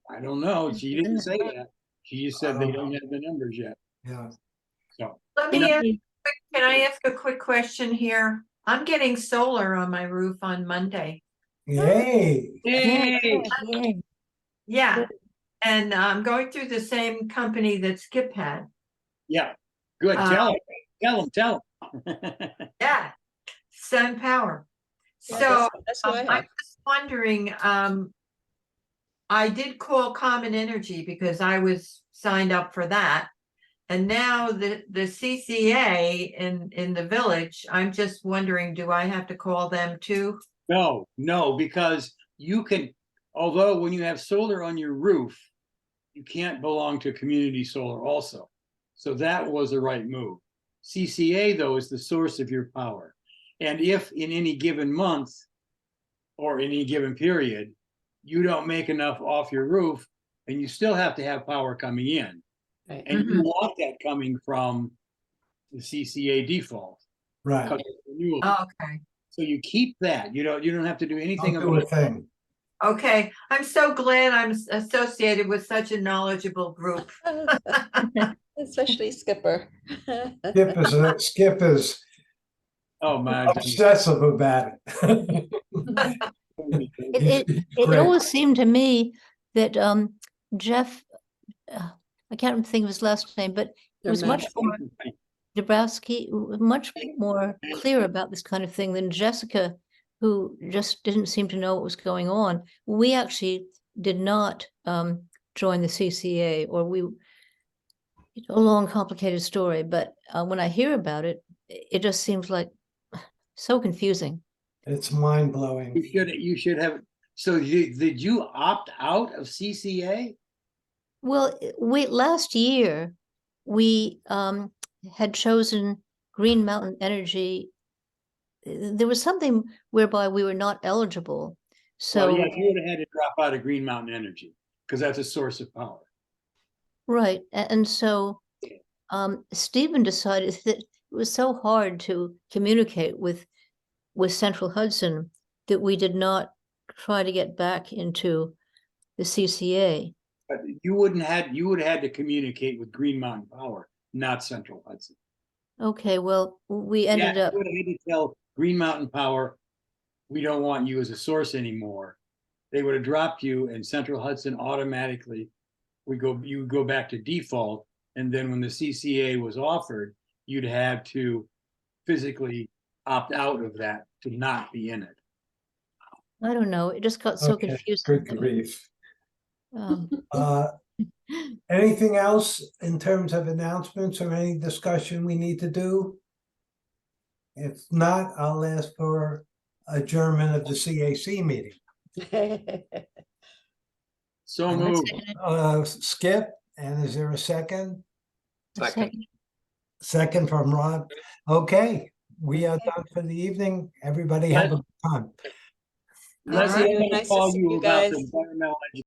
I don't know. She didn't say that. She just said they don't have the numbers yet. Yeah. So Let me ask, can I ask a quick question here? I'm getting solar on my roof on Monday. Yay. hey, Yay. Yeah, and I'm going through the same company that Skip had. yeah, good. Tell him. Yeah, Sun Power. Yeah, So that's what I I'm have. just wondering, I did call Common Energy because I was signed up for that. And now the CCA in the village, I'm just wondering, do I have to call them too? No, because you can, although when you have solar on your roof, you can't belong to community solar also. So that was the right move. CCA, though, is the source of your power. And if in any given month or any given period, you don't make enough off your roof, and you still have to have power coming in. Right. And you want that coming from the CCA default. Right. Oh, okay. So you keep that. You don't have to do anything Don't do a thing. Okay, I'm so glad I'm associated with such a knowledgeable group. Especially Skipper. Skip is Oh my. obsessive about it. It Great. always seemed to me that Jeff, I can't think of his last name, but it was much more Dabrowski, much more clear about this kind of thing than Jessica, who just didn't seem to know what was going on. We actually did not join the CCA, or a long, complicated story. But when I hear about it, it just seems like so confusing. It's mind blowing. You should have. So did you opt out of CCA? Well, last year we had chosen Green Mountain Energy. There was something whereby we were not eligible. So Well, yeah, you would have had to drop out of Green Mountain Energy because that's a source of power. right, and so Stephen decided that it was so hard to communicate with Central Hudson that we did not try to get back into the CCA. But you would have had to communicate with Green Mountain Power, not Central Hudson. Okay, well, we Yeah, ended up, you would have had to tell Green Mountain Power, we don't want you as a source anymore. They would have dropped you and Central Hudson automatically, you would go back to default. And then when the CCA was offered, you'd have to physically opt out of that to not be in it. I don't know, it just got so Okay, confusing. good grief. Um, Anything else in terms of announcements or any discussion we need to do? If not, I'll ask for adjournment of the CAC meeting. So I moved. second it. Skip, and is there a second? I Second. Second from Rob. Okay, we are done for the evening. Everybody have a good time. Leslie, I'm Nice gonna to call see you you about guys. the environmental